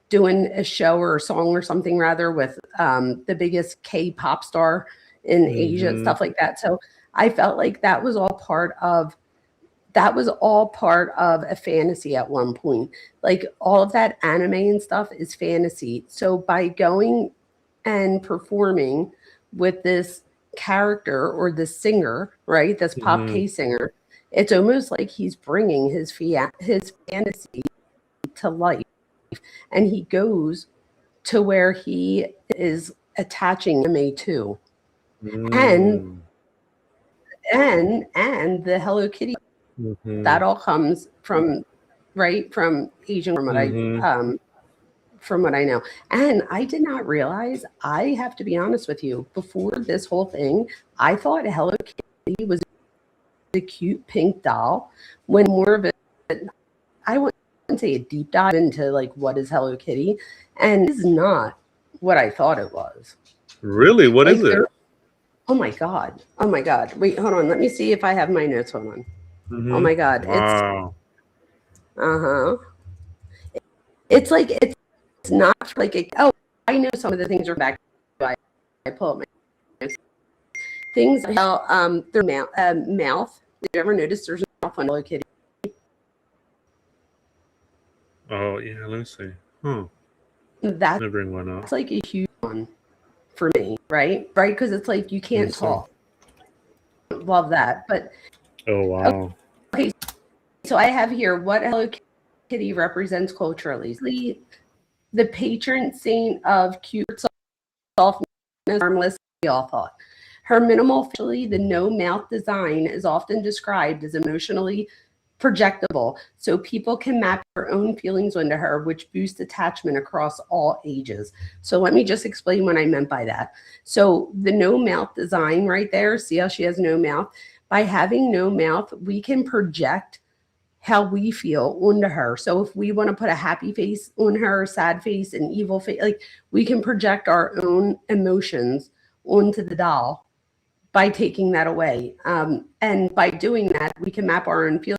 doing a show or a song or something rather with the biggest K-pop star in Asia and stuff like that. So I felt like that was all part of a fantasy at one point. Like all of that anime and stuff is fantasy. So by going and performing with this character or this singer, right, this pop K singer, it's almost like he's bringing his fantasy to life. And he goes to where he is attaching anime to. And the Hello Kitty, that all comes from Asian, from what I know. And I did not realize, I have to be honest with you, before this whole thing, I thought Hello Kitty was a cute pink doll, when more of it, I wouldn't say a deep dive into like what is Hello Kitty, and it's not what I thought it was. Really? What is it? Oh my god. Wait, hold on. Let me see if I have my notes. Hold on. Oh my god. Wow. It's like, it's not like I know some of the things are back. I pull up my notes. Things how their mouth. Did you ever notice there's a mouth on Hello Kitty? Oh yeah, let me see. That's Let me bring one up. It's like a huge one for me, right? Because it's like you can't talk. Love that. But oh wow. Okay, so I have here what Hello Kitty represents culturally. The patron saint of cute softness, harmless, we all thought. Her minimal, the no mouth design is often described as emotionally projectable, so people can map their own feelings onto her, which boosts attachment across all ages. So let me just explain what I meant by that. So the no mouth design right there, see how she has no mouth? By having no mouth, we can project how we feel onto her. So if we want to put a happy face on her, sad face, an evil face, like we can project our own emotions onto the doll by taking that away. And by doing that, we can map our own feelings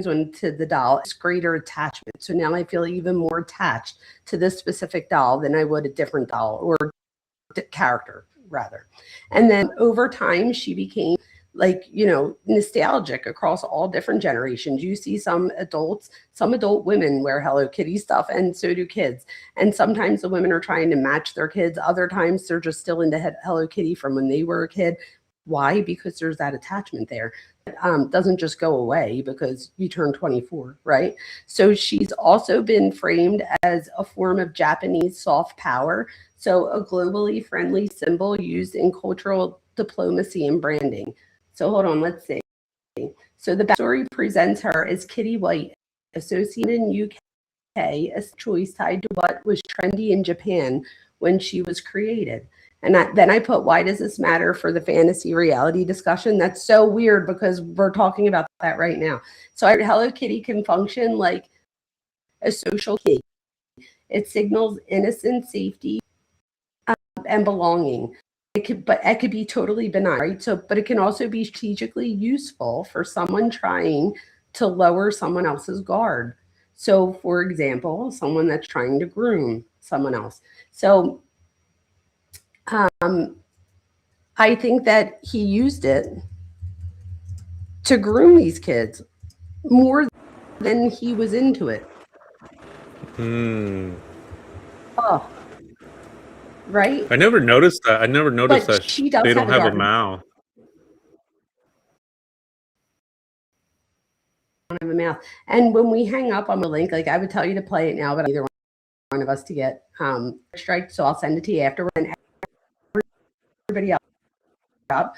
onto the doll. It's greater attachment. So now I feel even more attached to this specific doll than I would a different doll or character rather. And then over time, she became like, nostalgic across all different generations. You see some adult women wear Hello Kitty stuff, and so do kids. And sometimes the women are trying to match their kids. Other times they're just still into Hello Kitty from when they were a kid. Why? Because there's that attachment there. Doesn't just go away because you turn 24, right? So she's also been framed as a form of Japanese soft power. So a globally friendly symbol used in cultural diplomacy and branding. So hold on, let's see. So the backstory presents her as Kitty White, associated in UK, a choice tied to what was trendy in Japan when she was created. And then I put, why does this matter for the fantasy reality discussion? That's so weird because we're talking about that right now. So Hello Kitty can function like a social key. It signals innocence, safety, and belonging. But it could be totally benign, right? So, but it can also be strategically useful for someone trying to lower someone else's guard. So, for example, someone that's trying to groom someone else. So, I think that he used it to groom these kids more than he was into it. Oh, right? I never noticed that. I never noticed that she does they don't have a garden. mouth. Have a mouth. And when we hang up on the link, like I would tell you to play it now, but either one of us to get strike, so I'll send it to you afterward. And everybody else up.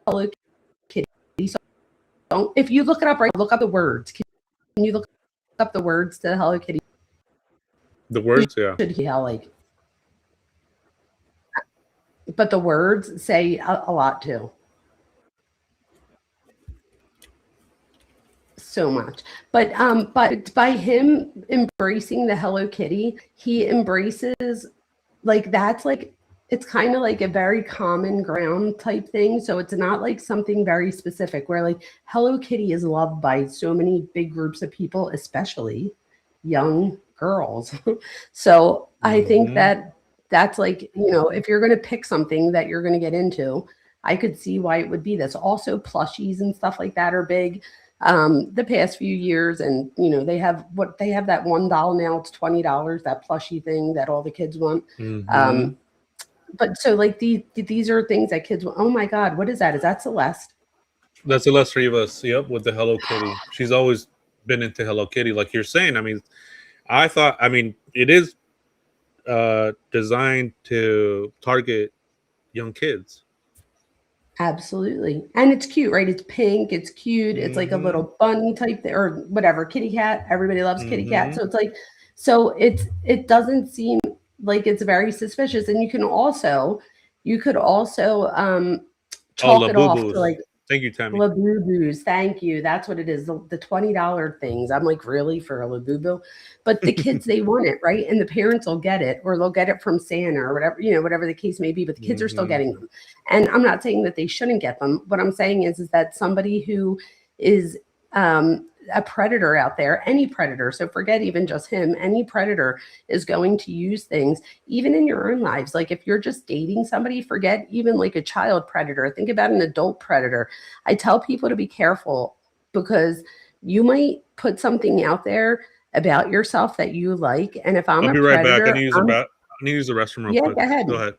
Hello Kitty. So if you look it up, right, look up the words. Can you look up the words to Hello Kitty? The words, yeah. Should he like? But the words say a lot too. so much. But by him embracing the Hello Kitty, he embraces like that's like it's kind of like a very common ground type thing. So it's not like something very specific where like Hello Kitty is loved by so many big groups of people, especially young girls. So I think that that's like, if you're going to pick something that you're going to get into, I could see why it would be this. Also, plushies and stuff like that are big the past few years. And, they have that $1 now, it's $20, that plushie thing that all the kids want. But so like these are things that kids want. Oh my God, what is that? Is that Celeste? That's Celeste Rivas. Yep, with the Hello Kitty. She's always been into Hello Kitty, like you're saying. I mean, it is designed to target young kids. Absolutely. And it's cute, right? It's pink, it's cute, it's like a little bunny type thing, or whatever, kitty cat. Everybody loves kitty cat. So it's like, it doesn't seem like it's very suspicious. And you could also chalk it off to like, thank you, Tammy. Labubu's, thank you. That's what it is. The $20 things. I'm like, really, for a Labubu? But the kids, they want it, right? And the parents will get it, or they'll get it from Santa or whatever, whatever the case may be. But the kids are still getting them. And I'm not saying that they shouldn't get them. What I'm saying is that somebody who is a predator out there, any predator, so forget even just him, any predator is going to use things even in your own lives. Like if you're just dating somebody, forget even like a child predator, think about an adult predator. I tell people to be careful because you might put something out there about yourself that you like, and if I'm I'll a be right predator, back. I need to use the restroom real quick. Go ahead. Go ahead.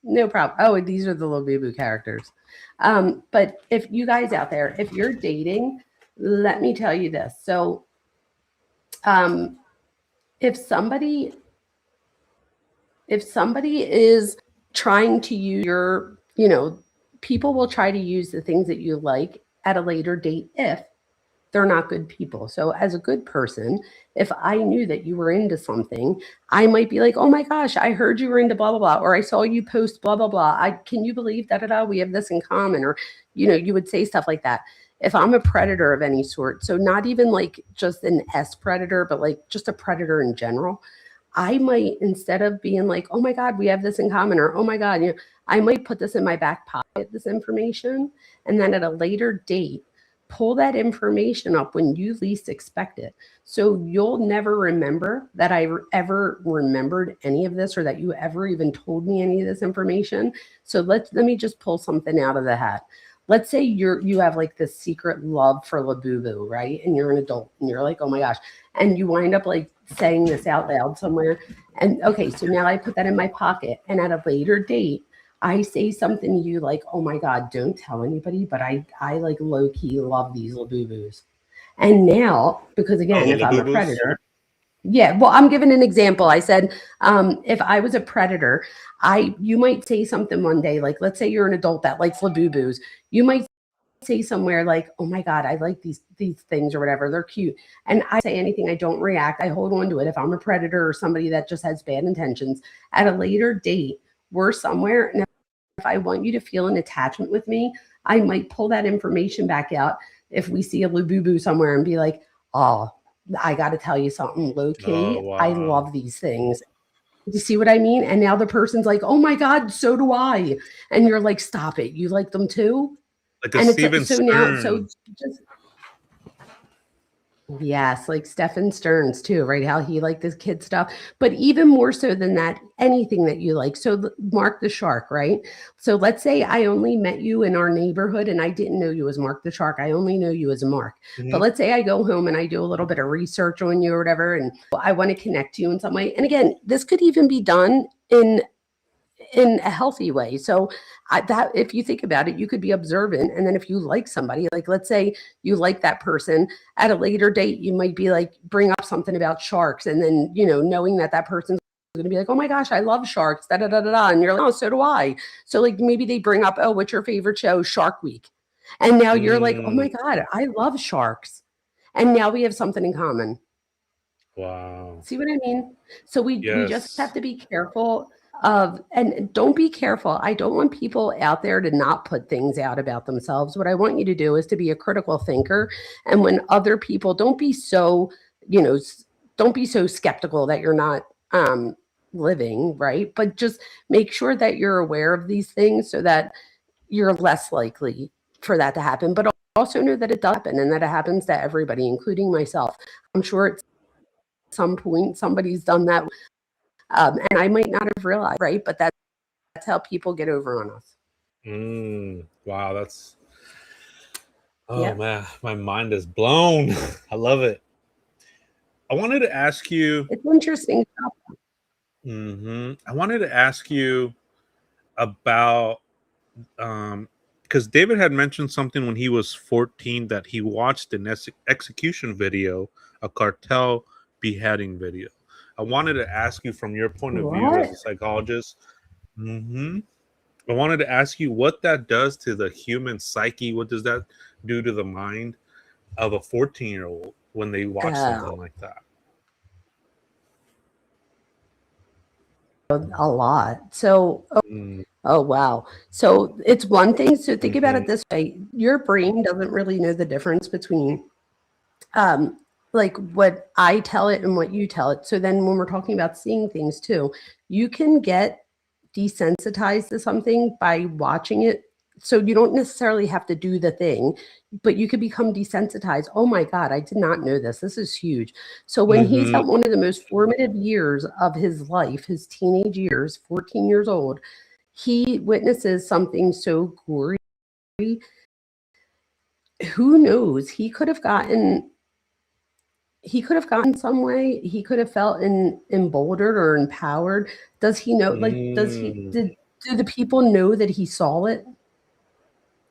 No problem. Oh, these are the Labubu characters. But if you guys out there, if you're dating, let me tell you this. So if somebody is trying to use your, people will try to use the things that you like at a later date if they're not good people. So as a good person, if I knew that you were into something, I might be like, oh my gosh, I heard you were into blah, blah, blah, or I saw you post blah, blah, blah. Can you believe da-da-da, we have this in common? Or, you would say stuff like that. If I'm a predator of any sort, so not even like just an S predator, but like just a predator in general, I might, instead of being like, oh my God, we have this in common, or oh my God, I might put this in my back pocket, this information, and then at a later date, pull that information up when you least expect it. So you'll never remember that I ever remembered any of this, or that you ever even told me any of this information. So let me just pull something out of the hat. Let's say you have like this secret love for Labubu, right? And you're an adult and you're like, oh my gosh. And you wind up like saying this out loud somewhere. And okay, so now I put that in my pocket, and at a later date, I say something to you like, oh my God, don't tell anybody, but I like low-key love these Labubus. And now, because again, if I'm a predator, yeah, well, I'm giving an example. I said, if I was a predator, you might say something one day, like, let's say you're an adult that likes Labubus. You might say somewhere like, oh my God, I like these things or whatever. They're cute. And I say anything, I don't react. I hold on to it. If I'm a predator or somebody that just has bad intentions, at a later date, we're somewhere. And if I want you to feel an attachment with me, I might pull that information back out if we see a Labubu somewhere and be like, oh, I got to tell you something, low key. Oh, wow. I love these things. You see what I mean? And now the person's like, oh my God, so do I. And you're like, stop it. You like them too? Like a Steven Stern. Yes, like Stephen Stearns too, right? How he liked this kid stuff. But even more so than that, anything that you like. So Mark the Shark, right? So let's say I only met you in our neighborhood and I didn't know you as Mark the Shark. I only know you as Mark. But let's say I go home and I do a little bit of research on you or whatever, and I want to connect to you in some way. And again, this could even be done in a healthy way. So that if you think about it, you could be observant. And then if you like somebody, like let's say you like that person, at a later date, you might be like, bring up something about sharks. And then, knowing that person's going to be like, oh my gosh, I love sharks, da, da, da, da, da. And you're like, oh, so do I. So like maybe they bring up, oh, what's your favorite show? Shark Week. And now you're like, oh my God, I love sharks. And now we have something in common. Wow. See what I mean? So we just have to be careful and don't be careful. I don't want people out there to not put things out about themselves. What I want you to do is to be a critical thinker. And when other people, don't be so, don't be so skeptical that you're not living, right? But just make sure that you're aware of these things so that you're less likely for that to happen. But also know that it does happen and that it happens to everybody, including myself. I'm sure at some point somebody's done that. And I might not have realized, right? But that's how people get over on us. Wow, that's man, my mind is blown. I love it. I wanted to ask you. It's interesting stuff. I wanted to ask you about because David had mentioned something when he was 14 that he watched an execution video, a cartel beheading video. I wanted to ask you from your point of view as a psychologist. I wanted to ask you what that does to the human psyche. What does that do to the mind of a 14-year-old when they watch something like that? A lot. So, oh wow. So it's one thing. So think about it this way: your brain doesn't really know the difference between, like what I tell it and what you tell it. So then, when we're talking about seeing things too, you can get desensitized to something by watching it. So you don't necessarily have to do the thing, but you could become desensitized. Oh my God, I did not know this. This is huge. So when he's at one of the most formative years of his life, his teenage years, 14 years old, he witnesses something so gory. Who knows? He could have gotten some way. He could have felt emboldened or empowered. Does he know? Like, do the people know that he saw it?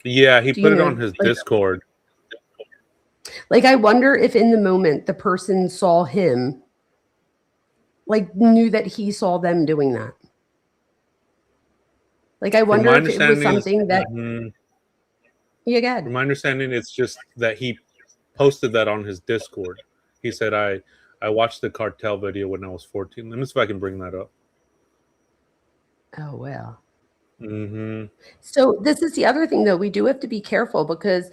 Yeah, he put it on his Discord. Like, I wonder if in the moment the person saw him, like, knew that he saw them doing that. Like, I wonder if it was something that. Yeah, go ahead. From my understanding, it's just that he posted that on his Discord. He said, I watched the cartel video when I was 14. Let me see if I can bring that up. Oh, wow. So this is the other thing, though. We do have to be careful because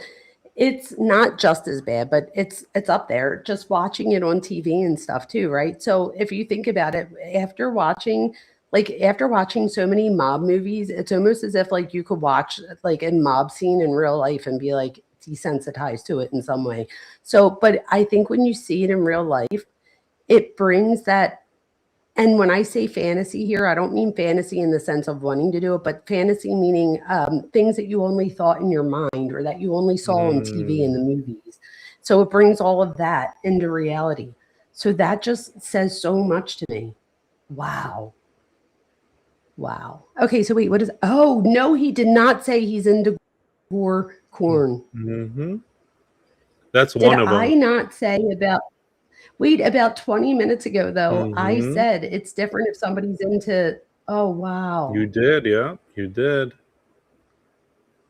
it's not just as bad, but it's up there. Just watching it on TV and stuff too, right? So if you think about it, after watching so many mob movies, it's almost as if like you could watch like a mob scene in real life and be like desensitized to it in some way. So, but I think when you see it in real life, it brings that. And when I say fantasy here, I don't mean fantasy in the sense of wanting to do it, but fantasy meaning things that you only thought in your mind or that you only saw on TV in the movies. So it brings all of that into reality. So that just says so much to me. Wow. Wow. Okay, so wait, what is... Oh, no, he did not say he's into gore corn. That's one of them. Did I not say about... Wait, about 20 minutes ago, though, I said it's different if somebody's into... Oh, wow. You did, yeah. You did.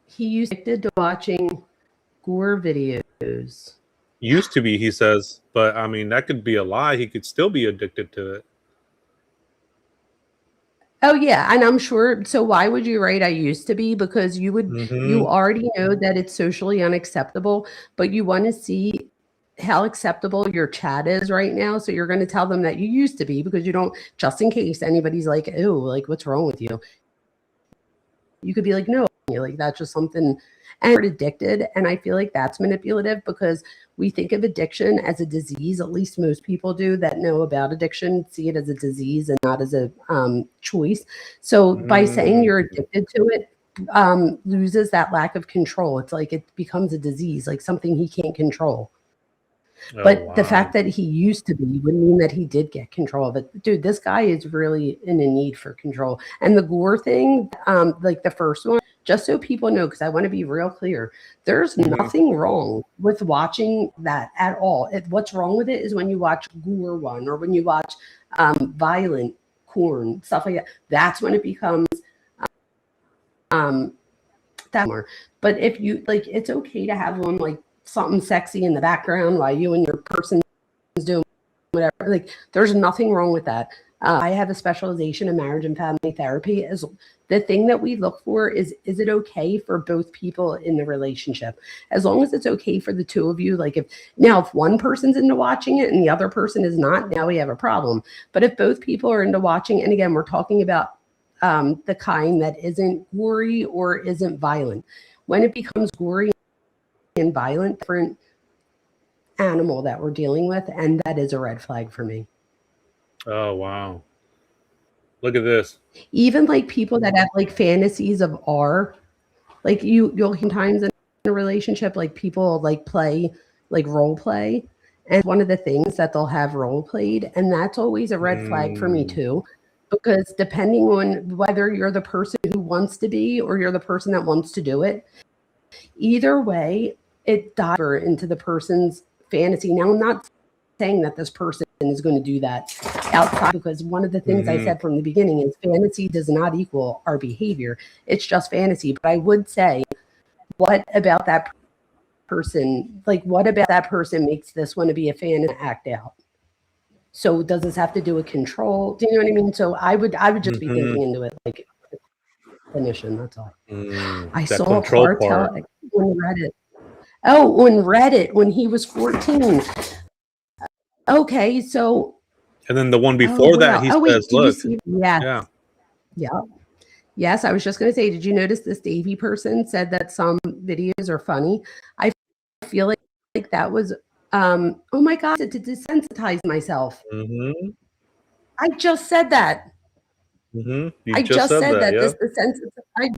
He used to be addicted to watching gore videos. Used to be, he says. But, I mean, that could be a lie. He could still be addicted to it. Oh, yeah, and I'm sure... So why would you write I used to be? Because you would... You already know that it's socially unacceptable, but you want to see how acceptable your chat is right now. So you're going to tell them that you used to be because you don't, just in case anybody's like, ew, like what's wrong with you? You could be like, no, like that's just something, and we're addicted. And I feel like that's manipulative because we think of addiction as a disease. At least most people do that know about addiction, see it as a disease and not as a choice. So by saying you're addicted to it, loses that lack of control. It's like it becomes a disease, like something he can't control. But the fact that he used to be would mean that he did get control of it. Dude, this guy is really in a need for control. And the gore thing, like the first one, just so people know, because I want to be real clear, there's nothing wrong with watching that at all. What's wrong with it is when you watch gore one or when you watch violent porn, stuff like that. That's when it becomes that more. But if you like, it's okay to have one like something sexy in the background while you and your person's doing whatever. Like, there's nothing wrong with that. I have a specialization in marriage and family therapy. As the thing that we look for is it okay for both people in the relationship? As long as it's okay for the two of you, like if one person's into watching it and the other person is not, now we have a problem. But if both people are into watching, and again, we're talking about the kind that isn't gory or isn't violent. When it becomes gory and violent, different animal that we're dealing with, and that is a red flag for me. Oh wow. Look at this. Even like people that have like fantasies of R, like you'll sometimes in a relationship, like people like play, like role play. And one of the things that they'll have role played, and that's always a red flag for me too. Because depending on whether you're the person who wants to be or you're the person that wants to do it, either way, it dives into the person's fantasy. Now, I'm not saying that this person is going to do that outside, because one of the things I said from the beginning is fantasy does not equal our behavior. It's just fantasy. But I would say, what about that person? Like, what about that person makes this want to be a fan and act out? So does this have to do with control? Do you know what I mean? So I would just be thinking into it like clinician. That's all. I saw Cartel on Reddit. Oh, on Reddit when he was 14. Okay, so. And then the one before that, he says, "Look, yeah. Yes, I was just going to say, did you notice this Davey person said that some videos are funny? I feel like that was, oh my God, to desensitize myself. I just said that. I just said that. Yeah. I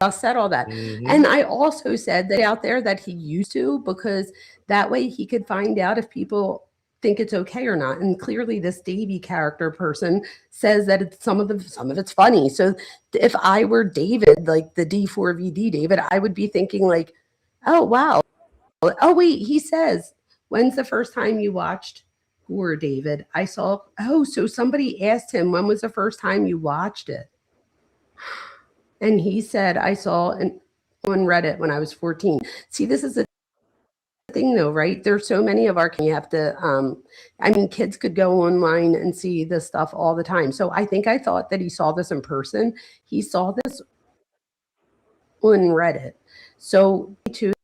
just said all that. And I also said that out there that he used to, because that way he could find out if people think it's okay or not. And clearly this Davey character person says that it's some of it's funny. So if I were David, like the d4vd David, I would be thinking like, oh wow, oh wait, he says, when's the first time you watched horror, David? I saw, oh, so somebody asked him, when was the first time you watched it? And he said, I saw on Reddit when I was 14. See, this is a thing though, right? There's so many of our, you have to, I mean, kids could go online and see this stuff all the time. So I think I thought that he saw this in person. He saw this on Reddit. So too,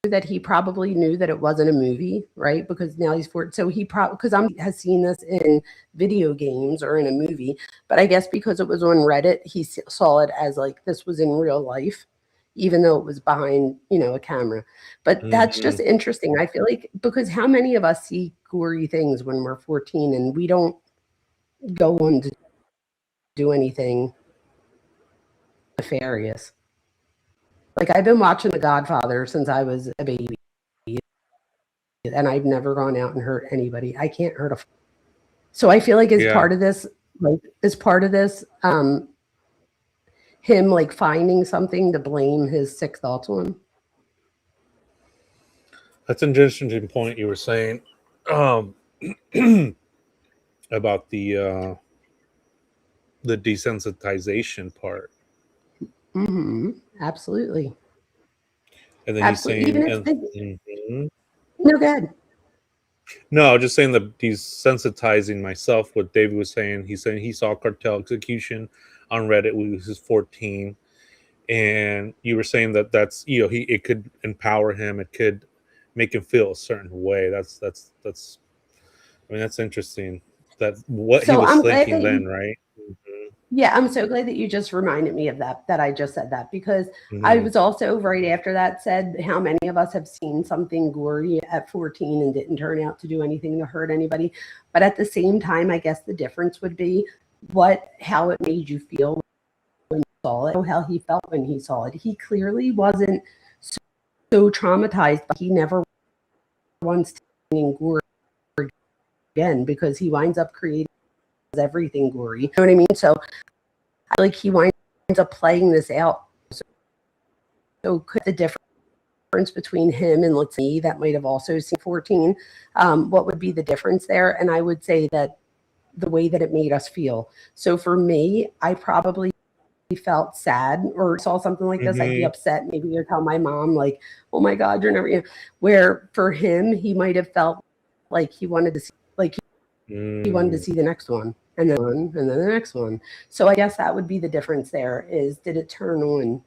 that he probably knew that it wasn't a movie, right? Because now he's 14. So he probably, because has seen this in video games or in a movie, but I guess because it was on Reddit, he saw it as like this was in real life, even though it was behind, a camera. But that's just interesting. I feel like, because how many of us see gory things when we're 14 and we don't go on to do anything nefarious? Like, I've been watching The Godfather since I was a baby, and I've never gone out and hurt anybody. I can't hurt a. So I feel like as part of this, him like finding something to blame his sick thoughts on. That's an interesting point you were saying about the desensitization part. Absolutely. And then he's saying, no, go ahead. No, just saying that desensitizing myself. What David was saying, he's saying he saw cartel execution on Reddit when he was 14, and you were saying that that's it could empower him, it could make him feel a certain way. That's I mean, that's interesting. That what he was thinking then, right? Yeah, I'm so glad that you just reminded me of that I just said that, because I was also right after that said how many of us have seen something gory at 14 and didn't turn out to do anything to hurt anybody. But at the same time, I guess the difference would be how it made you feel when you saw it, how he felt when he saw it. He clearly wasn't so traumatized, but he never wants to see gory again, because he winds up creating everything gory. You know what I mean? So like he winds up playing this out. So could the difference between him and let's say that might have also seen 14, what would be the difference there? And I would say that the way that it made us feel. So for me, I probably felt sad, or saw something like this, I'd be upset. Maybe I'd tell my mom like, oh my God, you're never, where for him, he might have felt like he wanted to see, like he wanted to see the next one, and then the next one. So I guess that would be the difference there, is did it turn on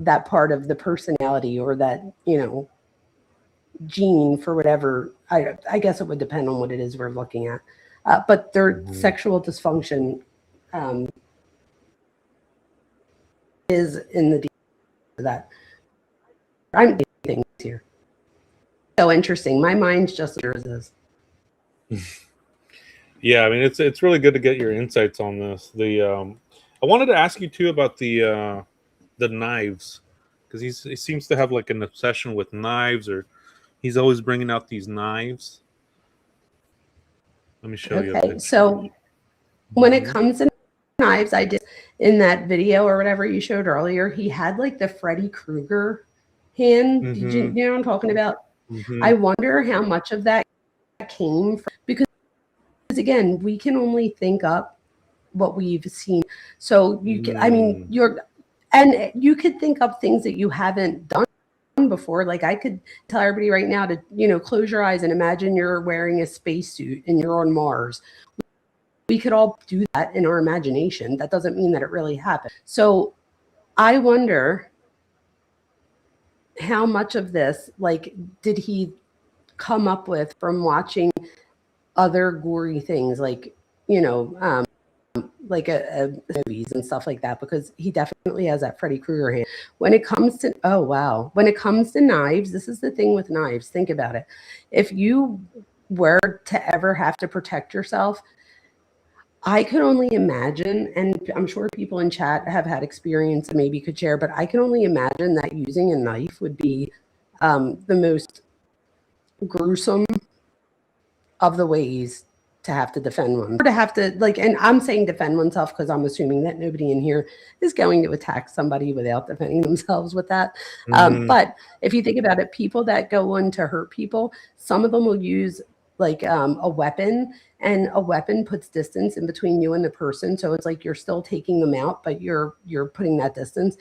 that part of the personality, or that, you know, gene for whatever. I guess it would depend on what it is we're looking at. But their sexual dysfunction is in the that I'm things here. So interesting. My mind's just as yours is. Yeah, I mean, it's really good to get your insights on this. I wanted to ask you too about the knives, because he seems to have like an obsession with knives, or he's always bringing out these knives. Let me show you a picture. So when it comes to knives, I did in that video or whatever you showed earlier, he had like the Freddy Krueger hand. Did you know what I'm talking about? I wonder how much of that came from, because again, we can only think up what we've seen. So you can, I mean, you could think up things that you haven't done before. Like I could tell everybody right now to, you know, close your eyes and imagine you're wearing a spacesuit and you're on Mars. We could all do that in our imagination. That doesn't mean that it really happened. So I wonder how much of this, like, did he come up with from watching other gory things, like, you know, like movies and stuff like that, because he definitely has that Freddy Krueger hand. When it comes to, when it comes to knives, this is the thing with knives. Think about it. If you were to ever have to protect yourself, I could only imagine, and I'm sure people in chat have had experience and maybe could share, but I can only imagine that using a knife would be the most gruesome of the ways to have to defend one, or to have to, like, and I'm saying defend oneself because I'm assuming that nobody in here is going to attack somebody without defending themselves with that. But if you think about it, people that go on to hurt people, some of them will use like a weapon, and a weapon puts distance in between you and the person. So it's like you're still taking them out, but you're putting that distance.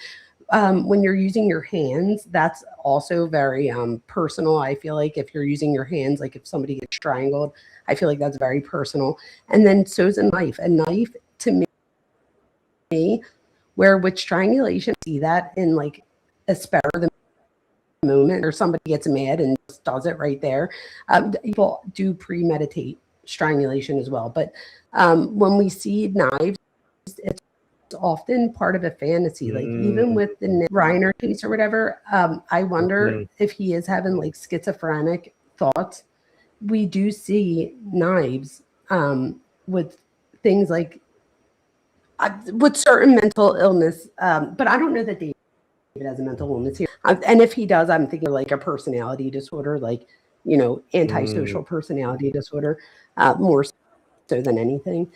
When you're using your hands, that's also very personal. I feel like if you're using your hands, like if somebody gets strangled, I feel like that's very personal. And then so's a knife. A knife, to me, where with strangulation, I see that in like a spur of the moment, or somebody gets mad and just does it right there. People do premeditate strangulation as well. But when we see knives, it's often part of a fantasy. Like even with the Reiner case or whatever, I wonder if he is having like schizophrenic thoughts. We do see knives with things like with certain mental illness, but I don't know that David has a mental illness here. And if he does, I'm thinking like a personality disorder, like, you know, antisocial personality disorder, more so than anything.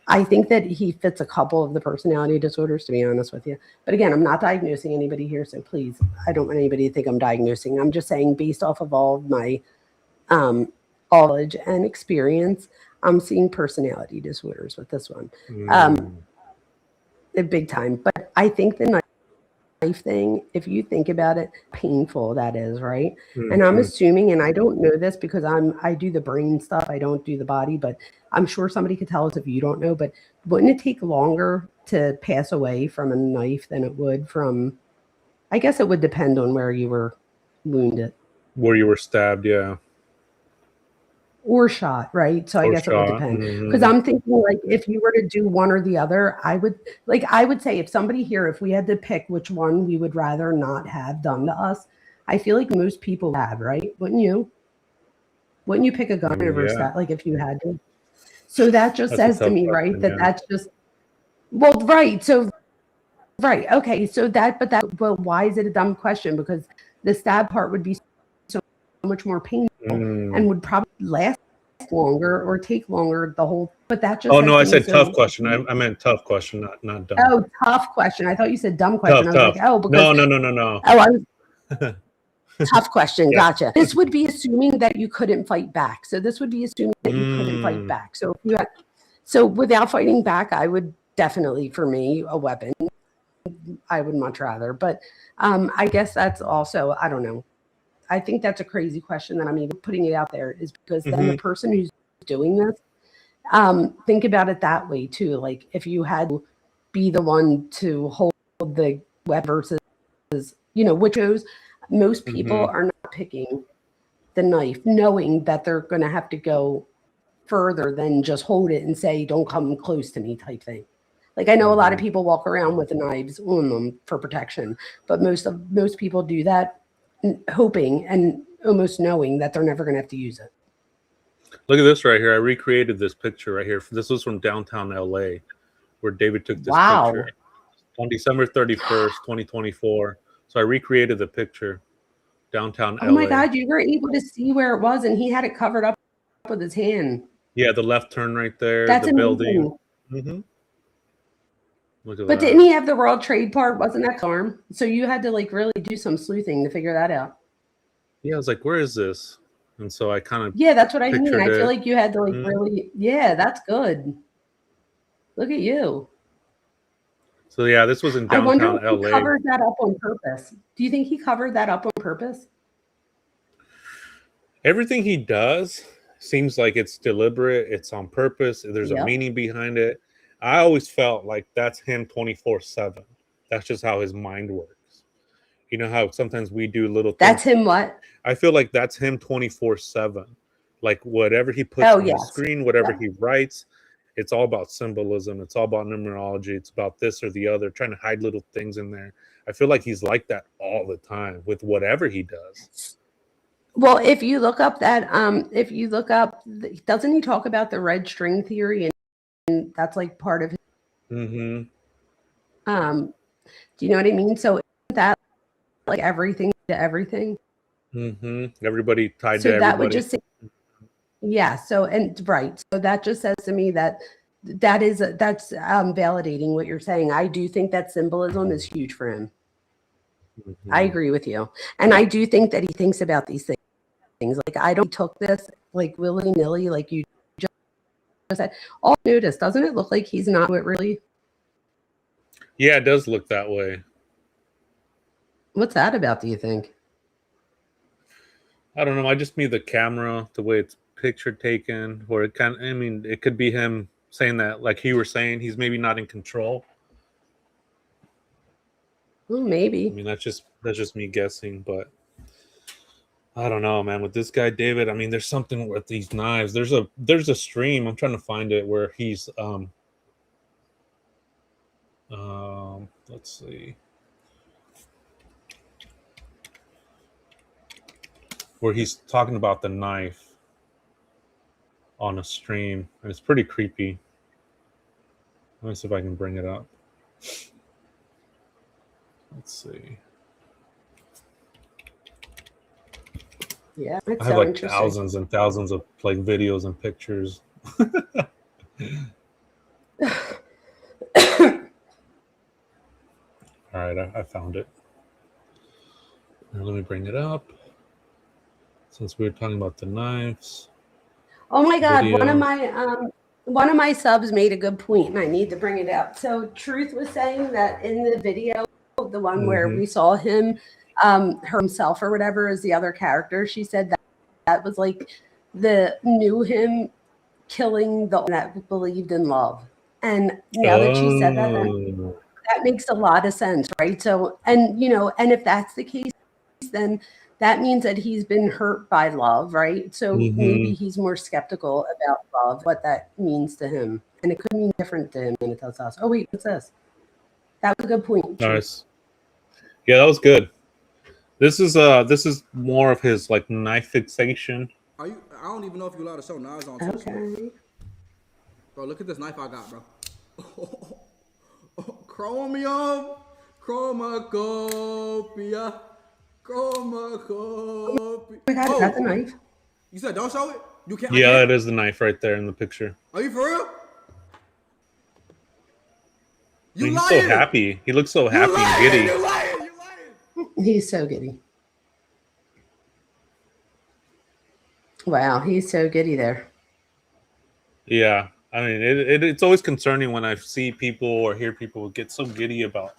I think that he fits a couple of the personality disorders, to be honest with you. But again, I'm not diagnosing anybody here, so please, I don't want anybody to think I'm diagnosing. I'm just saying, based off of all of my knowledge and experience, I'm seeing personality disorders with this one, big time. But I think the knife thing, if you think about it, painful that is, right? And I'm assuming, and I don't know this because I do the brain stuff, I don't do the body, but I'm sure somebody could tell us if you don't know, but wouldn't it take longer to pass away from a knife than it would from, I guess it would depend on where you were wounded. Where you were stabbed, yeah. Or shot, right? So I guess it would depend. Because I'm thinking, like, if you were to do one or the other, I would say, if somebody here, if we had to pick which one we would rather not have done to us, I feel like most people have, right? Wouldn't you? Wouldn't you pick a gun over a stat, like if you had to? So that just says to me, right, that that's just, well, right. So, right. Okay. So well, why is it a dumb question? Because the stab part would be so much more painful and would probably last longer or take longer the whole, but that just, no, I said tough question. I meant tough question, not dumb. Oh, tough question. I thought you said dumb question. Tough, I was like, oh, because no. Oh, I was tough question. Gotcha. This would be assuming that you couldn't fight back. So this would be assuming that you couldn't fight back. So if you had, so without fighting back, I would definitely, for me, a weapon. I would much rather. But I guess that's also, I don't know. I think that's a crazy question that I'm even putting it out there, is because then the person who's doing this. Think about it that way too. Like if you had to be the one to hold the weapon versus, which shows most people are not picking the knife, knowing that they're going to have to go further than just hold it and say, "Don't come close to me," type thing. Like I know a lot of people walk around with the knives on them for protection, but most people do that hoping and almost knowing that they're never going to have to use it. Look at this right here. I recreated this picture right here. This was from downtown LA, where David took this picture on December 31st, 2024. So I recreated the picture downtown LA. Oh my God, you were able to see where it was, and he had it covered up with his hand. Yeah, the left turn right there. That's the amazing. building. Look at but that. didn't he have the World Trade part? Wasn't that arm? So you had to like really do some sleuthing to figure that out. Yeah, I was like, where is this? And so I kind of that's what I mean. I feel like you had to like really, that's good. Look at you. So yeah, this was in downtown I wonder if LA. he covered that up on purpose. Do you think he covered that up on purpose? Everything he does seems like it's deliberate. It's on purpose. There's a meaning behind it. I always felt like that's him 24/7. That's just how his mind works. You know how sometimes we do little things. That's him what? I feel like that's him 24/7. Like whatever he puts on the screen, whatever he writes, it's all about symbolism. It's all about numerology. It's about this or the other, trying to hide little things in there. I feel like he's like that all the time with whatever he does. Well, if you look up doesn't he talk about the red string theory, and that's like part of his, do you know what I mean? So that like everything to everything. Everybody tied to everybody. That would just say, so that just says to me that's validating what you're saying. I do think that symbolism is huge for him. I agree with you, and I do think that he thinks about these things. Like I don't took this like willy-nilly, like you just said. All notice, doesn't it look like he's not it really? Yeah, it does look that way. What's that about, do you think? I don't know. I just mean the camera, the way it's picture taken, or it kind of, I mean, it could be him saying that, like you were saying, he's maybe not in control. Well, maybe. I mean, that's just me guessing, but I don't know, man. With this guy, David, I mean, there's something with these knives. There's a stream. I'm trying to find it where he's let's see. Where he's talking about the knife on a stream, and it's pretty creepy. Let me see if I can bring it up. Let's see. Yeah, I have like thousands and thousands of like videos and pictures. All right, I found it. Now let me bring it up. Since we were talking about the knives. Oh my God, video. One of my subs made a good point, and I need to bring it up. So Truth was saying that in the video, the one where we saw him, himself or whatever is the other character, she said that was like knew him killing the one that believed in love. And now that she said that makes a lot of sense, right? So, and if that's the case, then that means that he's been hurt by love, right? So maybe he's more skeptical about love, what that means to him. And it could mean different to him than it does us. Oh, wait, what's this? That was a good point. Nice. Yeah, that was good. This is more of his like knife fixation. I don't even know if you're allowed to show knives on Twitch. Okay. Bro, look at this knife I got, bro. Chromium, chromacopia. Oh my God, is that the knife? You said don't show it? You can't. Yeah, that is the knife right there in the picture. Are you for real? He's so happy. He looks so happy and giddy. You lying. He's so giddy. Wow, he's so giddy there. Yeah, I mean, it's always concerning when I see people or hear people get so giddy about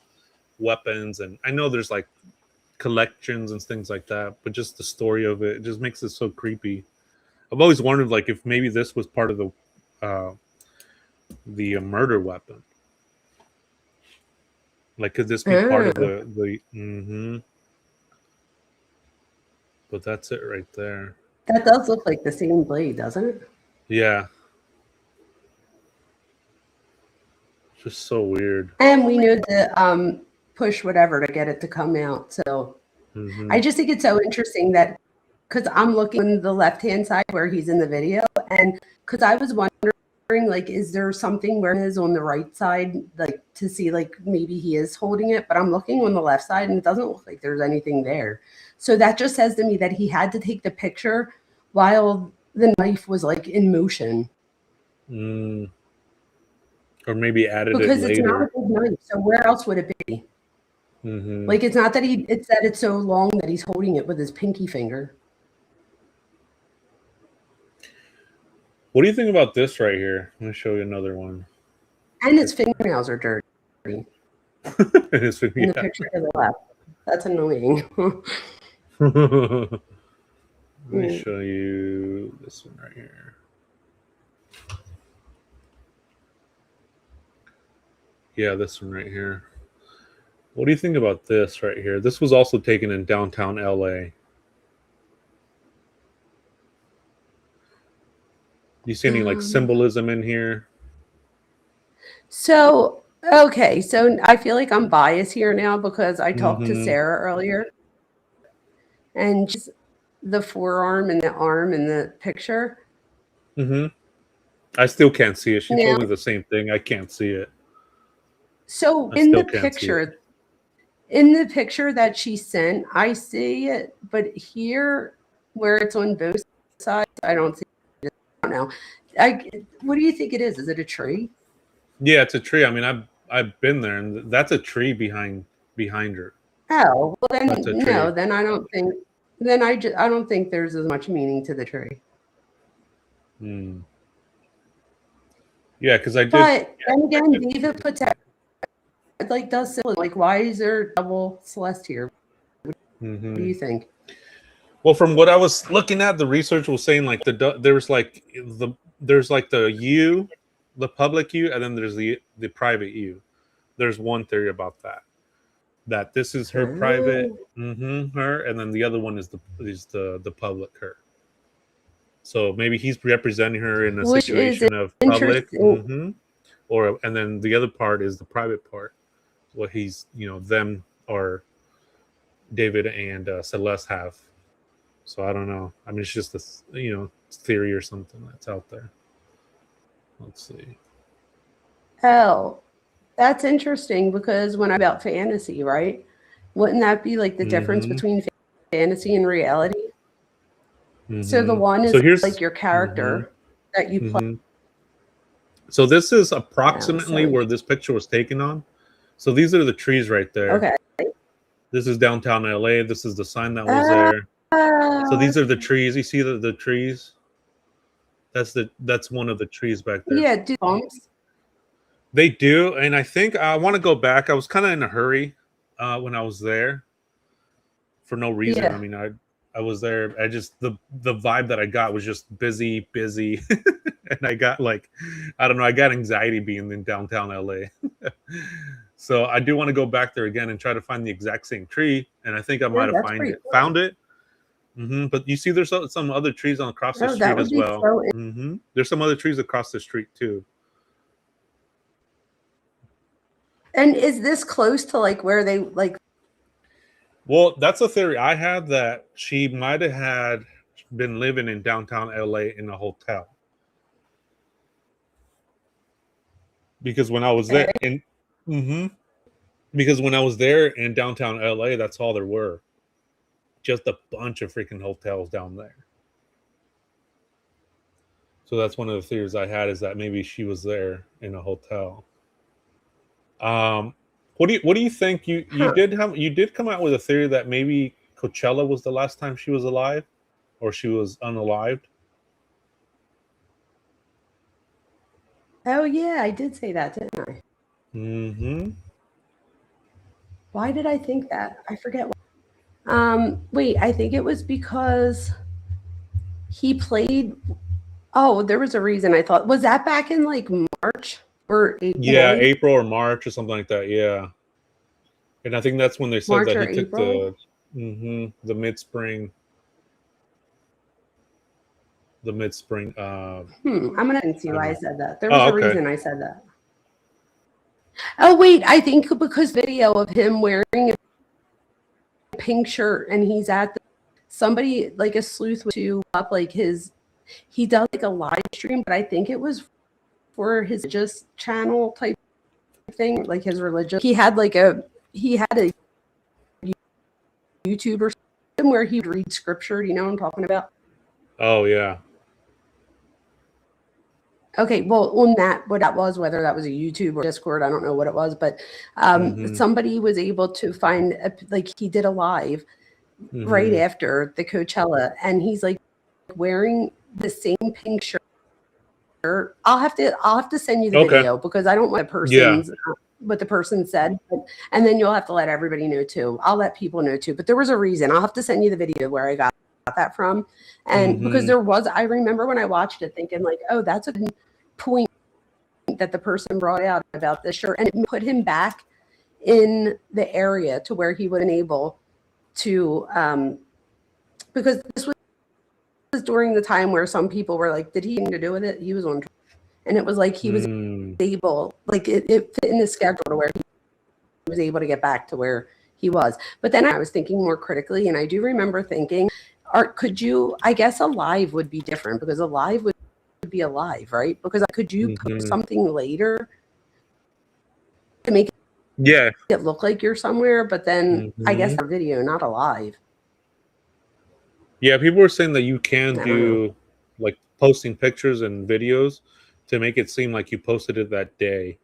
weapons. And I know there's like collections and things like that, but just the story of it just makes it so creepy. I've always wondered, like, if maybe this was part of the murder weapon. Like, could this be part of the? But that's it right there. That does look like the same blade, doesn't it? Yeah. Just so weird. And we knew to push whatever to get it to come out. So I just think it's so interesting that, because I'm looking on the left-hand side where he's in the video, and because I was wondering, like, is there something where he is on the right side, like, to see, like, maybe he is holding it, but I'm looking on the left side and it doesn't look like there's anything there. So that just says to me that he had to take the picture while the knife was, like, in motion. Or maybe added because it later. It's not a big knife, so where else would it be? Like, it's not that it's that it's so long that he's holding it with his pinky finger. What do you think about this right here? Let me show you another one. And his fingernails are dirty. His In the picture to the left. That's annoying. Let me show you this one right here. Yeah, this one right here. What do you think about this right here? This was also taken in downtown LA. Do you see any like symbolism in here? So, okay. So I feel like I'm biased here now because I talked to Sarah earlier. And just the forearm and the arm in the picture. I still can't see it. She told me the same thing. I can't see it. So in the picture that she sent, I see it, but here where it's on both sides, I don't see it. I don't know. What do you think it is? Is it a tree? Yeah, it's a tree. I mean, I've been there, and that's a tree behind her. Oh, well then no, then I don't think. Then I don't think there's as much meaning to the tree. Yeah, because I did. But then again, David puts out, like, does silly. Like, why is there double Celeste here? What do you think? Well, from what I was looking at, the research was saying like there's like the U, the public U, and then there's the private U. There's one theory about that. That this is her private, her, and then the other one is the public her. So maybe he's representing her in a situation of public, and then the other part is the private part. What he's, them or David and Celeste have. So I don't know. I mean, it's just this, theory or something that's out there. Let's see. Oh, that's interesting because when I'm about fantasy, right? Wouldn't that be like the difference between fantasy and reality? So the one is like your character that you play. So this is approximately where this picture was taken on. So these are the trees right there. Okay. This is downtown LA. This is the sign that was there. So these are the trees. You see the trees? That's one of the trees back there. Yeah, do bumps. They do, and I think I want to go back. I was kind of in a hurry when I was there for no reason. Yeah. I mean, I was there. I just the vibe that I got was just busy, and I got like, I don't know. I got anxiety being in downtown LA. So I do want to go back there again and try to find the exact same tree, and I think I might have found it. But you see, there's some other trees across the street as well. So there's some other trees across the street too. And is this close to like where they like? Well, that's a theory I had, that she might have had been living in downtown LA in a hotel. Because when I was there because when I was there in downtown LA, that's all there were. Just a bunch of freaking hotels down there. So that's one of the theories I had, is that maybe she was there in a hotel. What do you think? You did come out with a theory that maybe Coachella was the last time she was alive, or she was unalived. Oh yeah, I did say that, didn't I? Why did I think that? I forget. Wait, I think it was because he played. Oh, there was a reason I thought. Was that back in like March or April? Yeah, April or March or something like that. Yeah. And I think that's when they said March that or he took April? the mid-spring. The mid-spring. I'm gonna see why I said that. There Oh, was a okay. reason I said that. Oh wait, I think because video of him wearing a pink shirt and he's at somebody like a sleuth would do up like he does like a live stream, but I think it was for his religious channel type thing, like his religious. He had a YouTube or something where he would read scripture. You know what I'm talking about? Oh yeah. Okay, well, on that, what that was, whether that was a YouTube or Discord, I don't know what it was, but somebody was able to find, like, he did a live right after the Coachella, and he's like wearing the same pink shirt. I'll have to send you the video because I don't want what the person said, and then you'll have to let everybody know too. I'll let people know too, but there was a reason. I'll have to send you the video where I got that from, and because I remember when I watched it thinking like, oh, that's a point that the person brought out about this shirt, and it put him back in the area to where he wasn't able to, because this was during the time where some people were like, did he have anything to do with it? He was on, and it was like he was able, like it fit in the schedule to where he was able to get back to where he was. But then I was thinking more critically, and I do remember thinking, I guess a live would be different because a live would be a live, right? Because could you post something later to make it look like you're somewhere, but then I guess a video, not a live. Yeah, people were saying that you can do like posting pictures and videos to make it seem like you posted it that day.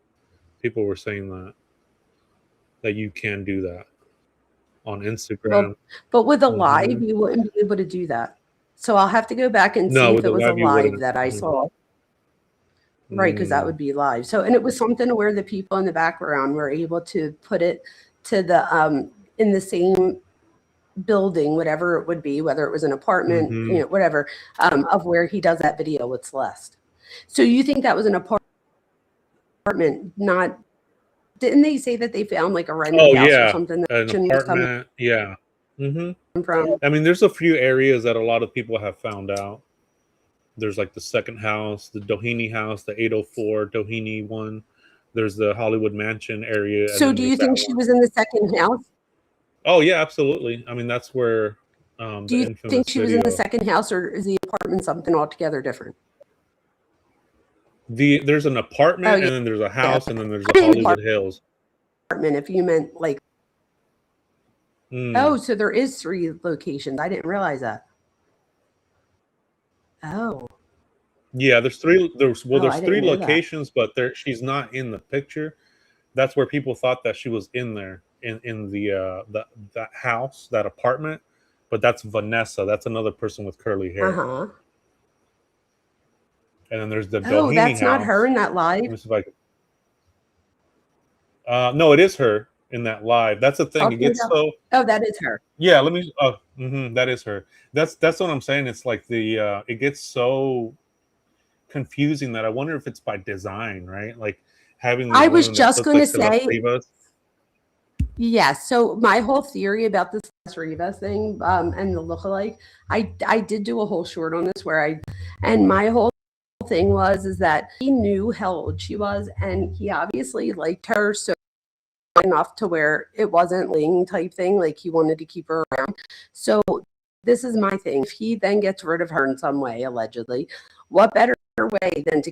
People were saying that you can do that on Instagram. But with a live, you wouldn't be able to do that. So I'll have to go back and see if it was a live that I saw. Right, because that would be live. So, and it was something where the people in the background were able to put it to the in the same building, whatever it would be, whether it was an apartment, you know, whatever, of where he does that video with Celeste. So you think that was an apartment? Not? Didn't they say that they found like a rented house or something? That an apartment. Yeah. From. I mean, there's a few areas that a lot of people have found out. There's like the second house, the Doheny house, the 804 Doheny one. There's the Hollywood Mansion area. So do you think she was in the second house? Oh, yeah, absolutely. I mean, that's where do you think she was in the second house, or is the apartment something altogether different? There's an apartment, and then there's a house, and then there's the Hollywood Hills. Apartment, if you meant like... Oh, so there is 3 locations. I didn't realize that. Oh. Yeah, there's 3 locations, but she's not in the picture. That's where people thought that she was in there in that house, that apartment, but that's Vanessa. That's another person with curly hair. And then there's the Doheny that's house. Not her in that live. Let me see if I can... no, it is her in that live. That's the thing. It gets so... Oh, that is her. Yeah, let me... that is her. That's what I'm saying. It's like it gets so confusing that I wonder if it's by design, right? Like having... I was just going to say... Yeah, so my whole theory about this Celeste Rivas thing and the lookalike, I did do a whole short on this and my whole thing is that he knew how old she was, and he obviously liked her so enough to where it wasn't Ling type thing, like he wanted to keep her around. So this is my thing. If he then gets rid of her in some way, allegedly, what better way than to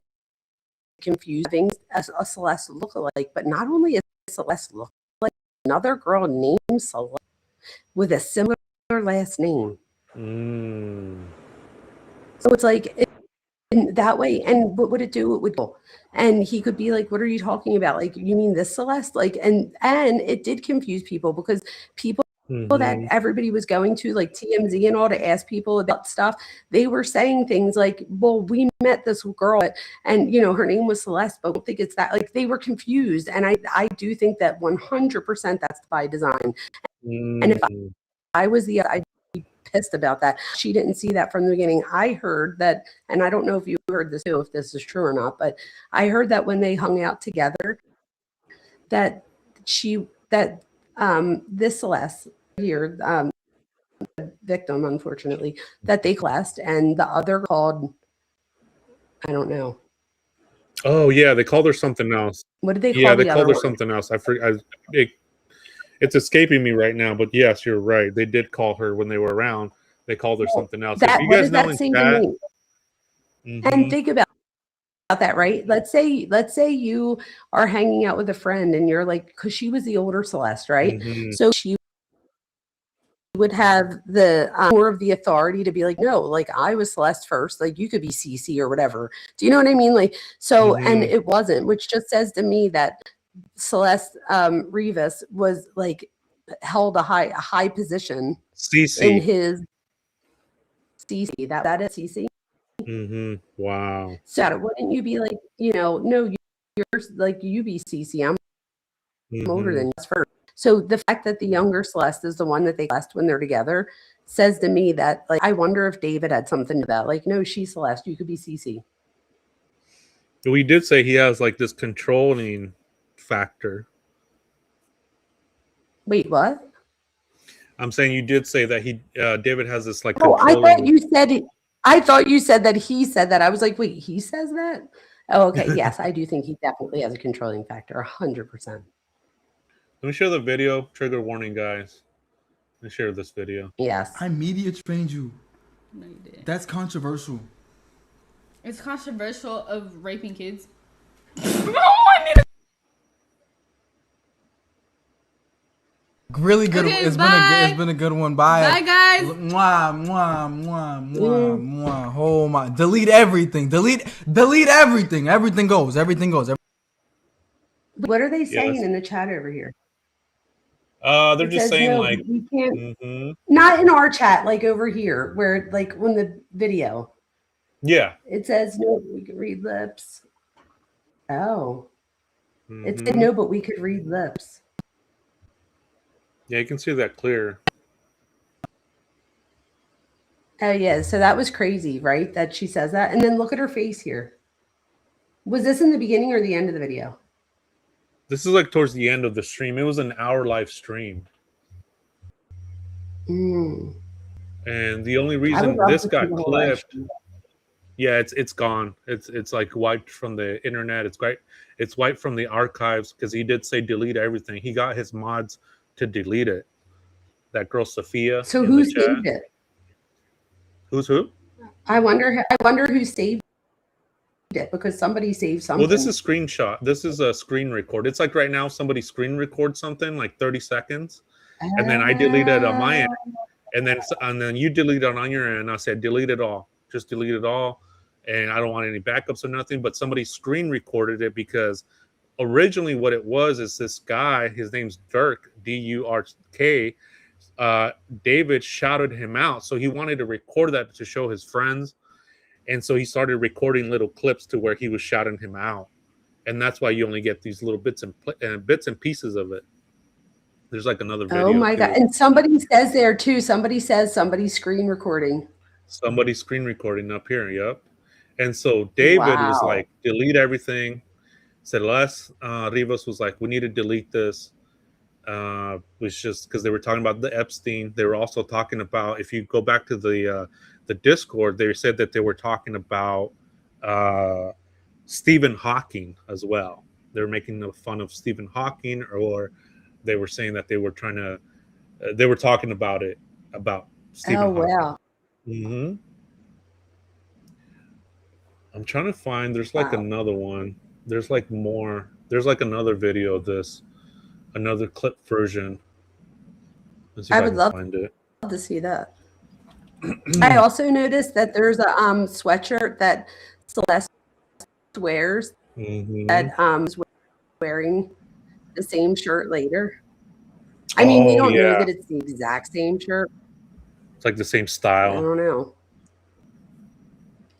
confuse having a Celeste lookalike, but not only a Celeste lookalike, another girl named Celeste with a similar last name. So it's like that way, and what would it do? It would go, and he could be like, "What are you talking about? Like, you mean this Celeste?" Like, and it did confuse people because people that everybody was going to, like TMZ and all, to ask people about stuff, they were saying things like, "Well, we met this girl, and you know her name was Celeste, but I don't think it's that." Like, they were confused, and I do think that 100% that's by design. And if I was I'd be pissed about that. She didn't see that from the beginning. I heard that, and I don't know if you heard this too, if this is true or not, but I heard that when they hung out together, that this Celeste here, victim, unfortunately, that they classed, and the other called, I don't know. Oh yeah, they called her something else. What did they call Yeah, the they other called her one? something else. It's escaping me right now, but yes, you're right. They did call her when they were around. They called her something else. If you What guys does know that in say chat, to me? And think about that, right? Let's say you are hanging out with a friend and you're like, because she was the older Celeste, right? So she would have the more of the authority to be like, no, like I was Celeste first, like you could be CC or whatever. Do you know what I mean? Like, so, and it wasn't, which just says to me that Celeste Rivas was like held a high position CC in his CC. That is CC. Wow. So wouldn't you be like, no, you're like you be CC. I'm older than you first. So the fact that the younger Celeste is the one that they classed when they're together says to me that, like, I wonder if David had something to that. Like, no, she's Celeste. You could be CC. We did say he has like this controlling factor. Wait, what? I'm saying you did say that David has this like. Oh, I thought you said that he said that. I was like, wait, he says that? Oh, okay. Yes, I do think he definitely has a controlling factor, 100%. Let me share the video. Trigger warning, guys. Let me share this video. Yes. I media trained you. No, you didn't. That's controversial. It's controversial of raping kids. Really good. Okay, It's been a good one. Bye. Bye, guys. Mwah, mwah, mwah, mwah, mwah. Oh my! Delete everything. Delete everything. Everything goes. What are they saying in the chat over here? They're just saying no, like we can't. Not in our chat, like over here, where like when the video. Yeah. It says no, we could read lips. Oh. It said no, but we could read lips. Yeah, you can see that clear. Oh yeah, so that was crazy, right? That she says that, and then look at her face here. Was this in the beginning or the end of the video? This is like towards the end of the stream. It was an hour live stream. And the only reason this got clipped, yeah, it's gone. It's like wiped from the internet. It's wiped from the archives because he did say delete everything. He got his mods to delete it. That girl Sophia. So who saved it? Who's who? I wonder who saved it, because somebody saved something. Well, this is screenshot. This is a screen record. It's like right now somebody screen records something like 30 seconds, and then I delete it on my end, and then you delete it on your end. I said delete it all, just delete it all, and I don't want any backups or nothing. But somebody screen recorded it because originally what it was is this guy. His name's Dirk, D-U-R-K. David shouted him out, so he wanted to record that to show his friends. And so he started recording little clips to where he was shouting him out, and that's why you only get these little bits and pieces of it. There's like another video. Oh my god! And somebody says there too. Somebody says somebody's screen recording. Somebody's screen recording up here. Yep. And so David was like, delete everything. Celeste Rivas was like, we need to delete this. Was just because they were talking about the Epstein. They were also talking about, if you go back to the Discord, they said that they were talking about Stephen Hawking as well. They were making fun of Stephen Hawking, or they were saying that they were trying to, they were talking about Stephen Hawking. Wow. I'm trying to find, there's like another one. There's like more. There's like another video of this, another clip version. Let's see if I would love to see that. I also noticed that there's a sweatshirt that Celeste wears that is wearing the same shirt later. I mean, we don't know that it's the exact same shirt. It's like the same style. I don't know.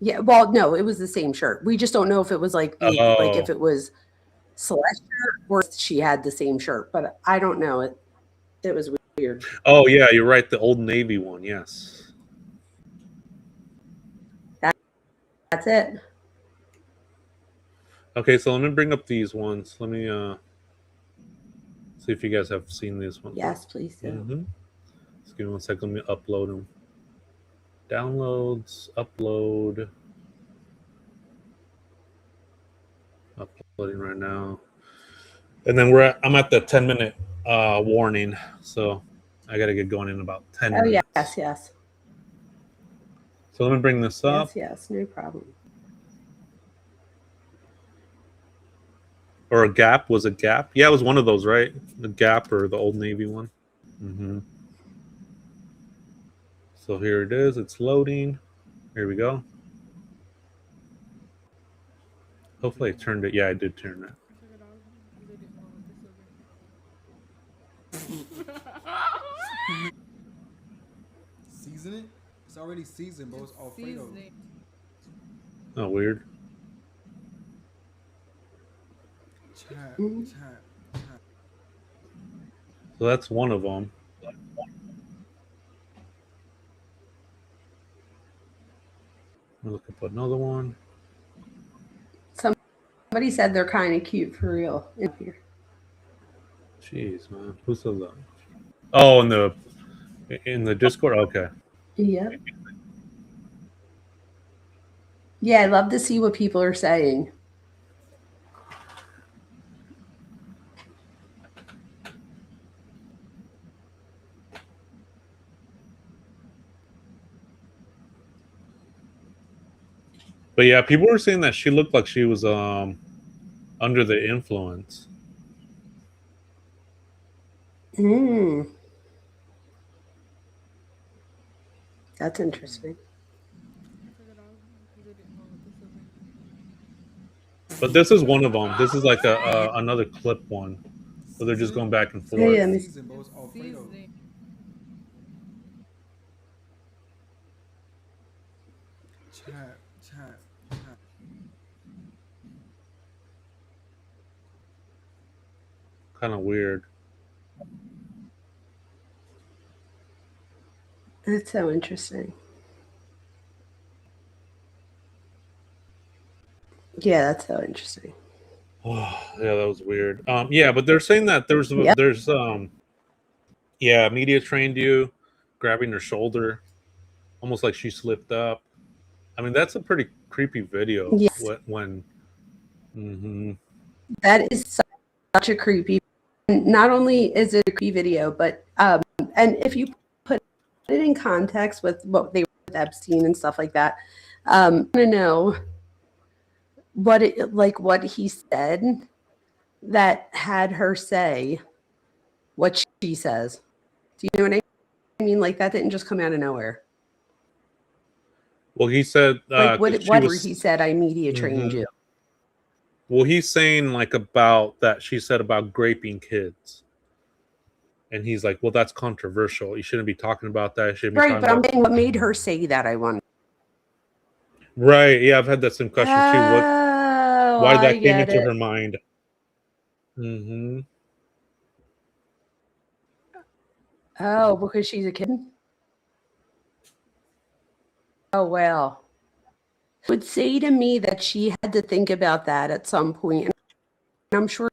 Yeah, well, no, it was the same shirt. We just don't know if it was like if it was Celeste shirt or she had the same shirt, but I don't know. It was weird. weird. Oh yeah, you're right. The Old Navy one. Yes. That's it. Okay, so let me bring up these ones. Let me see if you guys have seen these ones. Yes, please do. Mm-hmm. Just give me 1 second. Let me upload them. Downloads, upload. Uploading right now. And then I'm at the 10-minute warning, so I got to get going in about 10 minutes. Yes. So let me bring this up. Yes, no problem. Or a Gap. Was it Gap? Yeah, it was one of those, right? The Gap or the Old Navy one. Mm-hmm. So here it is. It's loading. Here we go. Hopefully I turned it. Yeah, I did turn it. Season it? It's already seasoned, but it's Alfredo. Oh, weird. Chat. So that's one of them. Look up another one. Somebody said they're kind of cute for real in here. Jeez, man. Who said that? Oh, in the Discord? Okay. Yep. Yeah, I love to see what people are saying. But yeah, people were saying that she looked like she was under the influence. That's interesting. But this is one of them. This is like another clip one, where they're just going back and forth. Yeah, Season, but it's Alfredo. Chat. Kind of weird. That's so interesting. Yeah, that's so interesting. Oh, yeah, that was weird. Yeah, but they're saying that there's media trained you, grabbing her shoulder, almost like she slipped up. I mean, that's a pretty creepy video. Yes. When mm-hmm. That is such a creepy. Not only is it a creepy video, but and if you put it in context with what they were with Epstein and stuff like that, I want to know what he said that had her say what she says. Do you know what I mean? Like that didn't just come out of nowhere. Well, he said he said, I media trained you. Well, he's saying like about that she said about graping kids. And he's like, well, that's controversial. You shouldn't be talking about that. You shouldn't be right, talking but about... I'm saying what made her say that, I wonder. Right, yeah, I've had that same question too. Why that came into her mind. Mm-hmm. Oh, because she's a kid? Oh, well. Would say to me that she had to think about that at some point. And I'm sure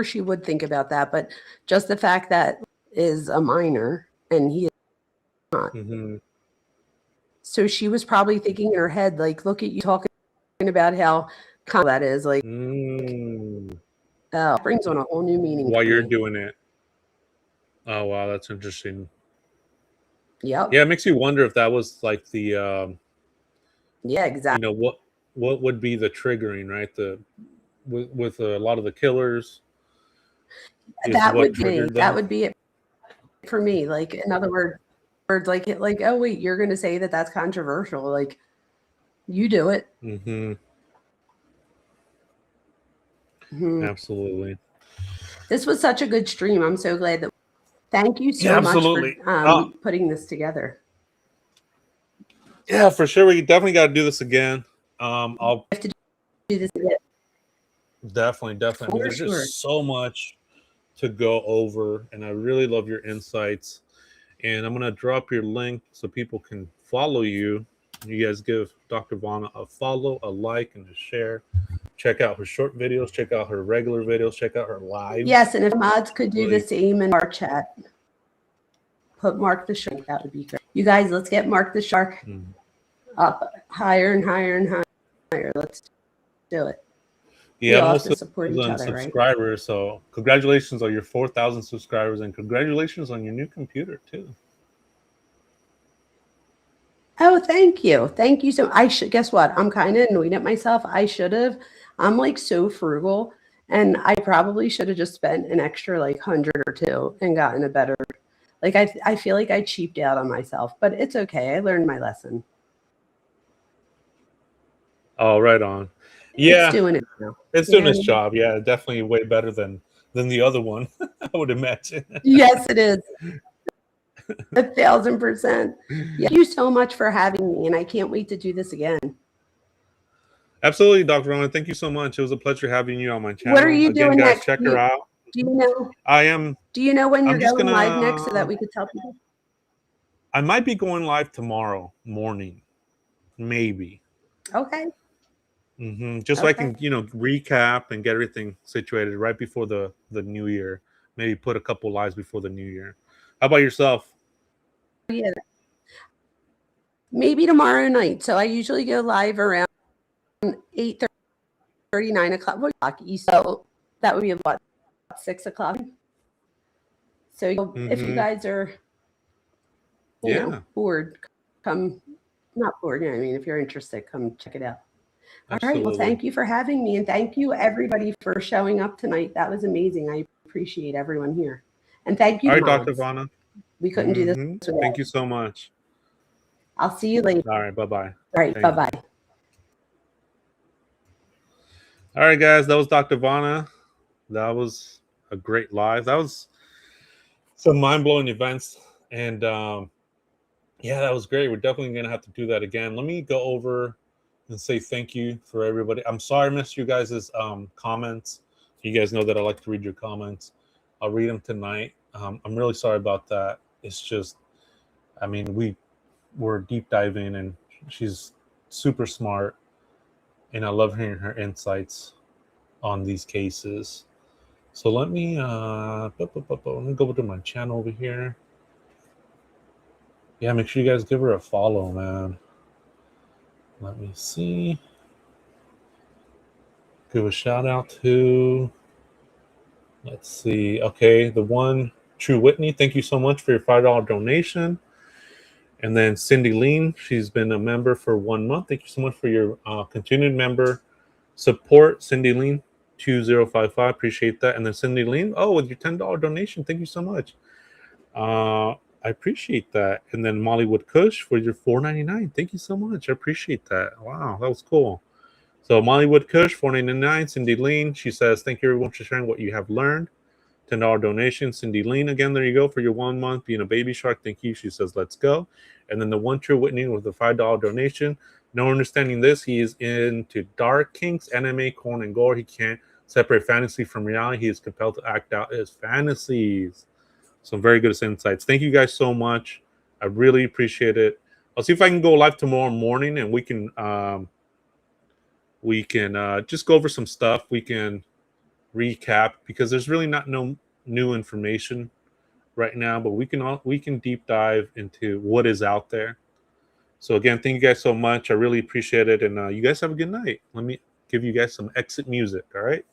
she would think about that, but just the fact that is a minor and he is not. Mm-hmm. So she was probably thinking in her head, like, look at you talking about how common that is. Like, it brings on a whole new meaning. While you're doing it. Oh, wow, that's interesting. Yep. Yeah, it makes you wonder if that was like the... yeah, exactly. You know, what would be the triggering, right? With a lot of the killers. That would be it for me. Like, in other words, like, oh wait, you're going to say that that's controversial. Like, you do it. Mm-hmm. Absolutely. This was such a good stream. I'm so glad that. Thank you so much for putting this together. Yeah, for sure. We definitely got to do this again. I'll have to do this again. Definitely. There's just so much to go over, and I really love your insights. And I'm gonna drop your link so people can follow you. You guys give Dr. Vona a follow, a like, and a share. Check out her short videos. Check out her regular videos. Check out her lives. Yes, and if mods could do the Like- same in our chat, put Mark the Shark, that would be great. You guys, let's get Mark the Shark up higher and higher and higher. Let's do it. We Yeah, all I'm have to also support each other, right? subscribers. So congratulations on your 4,000 subscribers, and congratulations on your new computer too. Oh, thank you. Thank you so I should guess what? I'm kind of annoyed at myself. I should have. I'm like so frugal, and I probably should have just spent an extra like 100 or two and gotten a better. Like I feel like I cheaped out on myself, but it's okay. I learned my lesson. Oh, right on. Yeah, It's doing it now. it's doing its job. Yeah, definitely way better than the other one. I would imagine. Yes, it is. 1,000%. Yeah. Thank you so much for having me, and I can't wait to do this again. Absolutely, Dr. Vona. Thank you so much. It was a pleasure having you on my channel. What are you Again, doing guys, next? check her out. Do you know? I am. Do you know when you're I'm just going live gonna. next, so that we could tell people? I might be going live tomorrow morning, maybe. Okay. Just so I Okay. can, recap and get everything situated right before the new year. Maybe put a couple lives before the new year. How about yourself? Yeah. Maybe tomorrow night. So I usually go live around 8:30, 9 o'clock East. So that would be about 6 o'clock. So if you guys are, you know, bored, come. Not bored. You know what I mean, if you're interested, come check it out. All right. Well, thank you for having me, and thank you everybody for showing up tonight. That was amazing. I appreciate everyone here, and thank you. All to right, Dr. mods. Vona. We couldn't do this without. Thank you so much. I'll see you later. All right, bye-bye. All right, bye-bye. All right, guys, that was Dr. Vona. That was a great live. That was some mind-blowing events, and yeah, that was great. We're definitely gonna have to do that again. Let me go over and say thank you for everybody. I'm sorry I missed you guys' comments. You guys know that I like to read your comments. I'll read them tonight. I'm really sorry about that. It's just, I mean, we're deep diving, and she's super smart, and I love hearing her insights on these cases. So let me go to my channel over here. Yeah, make sure you guys give her a follow, man. Let me see. Give a shout out to, let's see. Okay, the one True Whitney. Thank you so much for your $5 donation. And then Cindy Lean, she's been a member for 1 month. Thank you so much for your continued member support, Cindy Lean 2055. Appreciate that. And then Cindy Lean, with your $10 donation, thank you so much. I appreciate that. And then Mollywood Kush for your $4.99. Thank you so much. I appreciate that. Wow, that was cool. So Mollywood Kush, $4.99. Cindy Lean, she says, thank you everyone for sharing what you have learned. $10 donation. Cindy Lean, again, there you go for your 1 month being a baby shark. Thank you. She says, let's go. And then the one True Whitney with the $5 donation. No understanding this. He is into dark kinks, anime, corn, and gore. He can't separate fantasy from reality. He is compelled to act out his fantasies. Some very good insights. Thank you guys so much. I really appreciate it. I'll see if I can go live tomorrow morning, and we can just go over some stuff. We can recap, because there's really not no new information right now, but we can deep dive into what is out there. So again, thank you guys so much. I really appreciate it, and you guys have a good night. Let me give you guys some exit music. All right.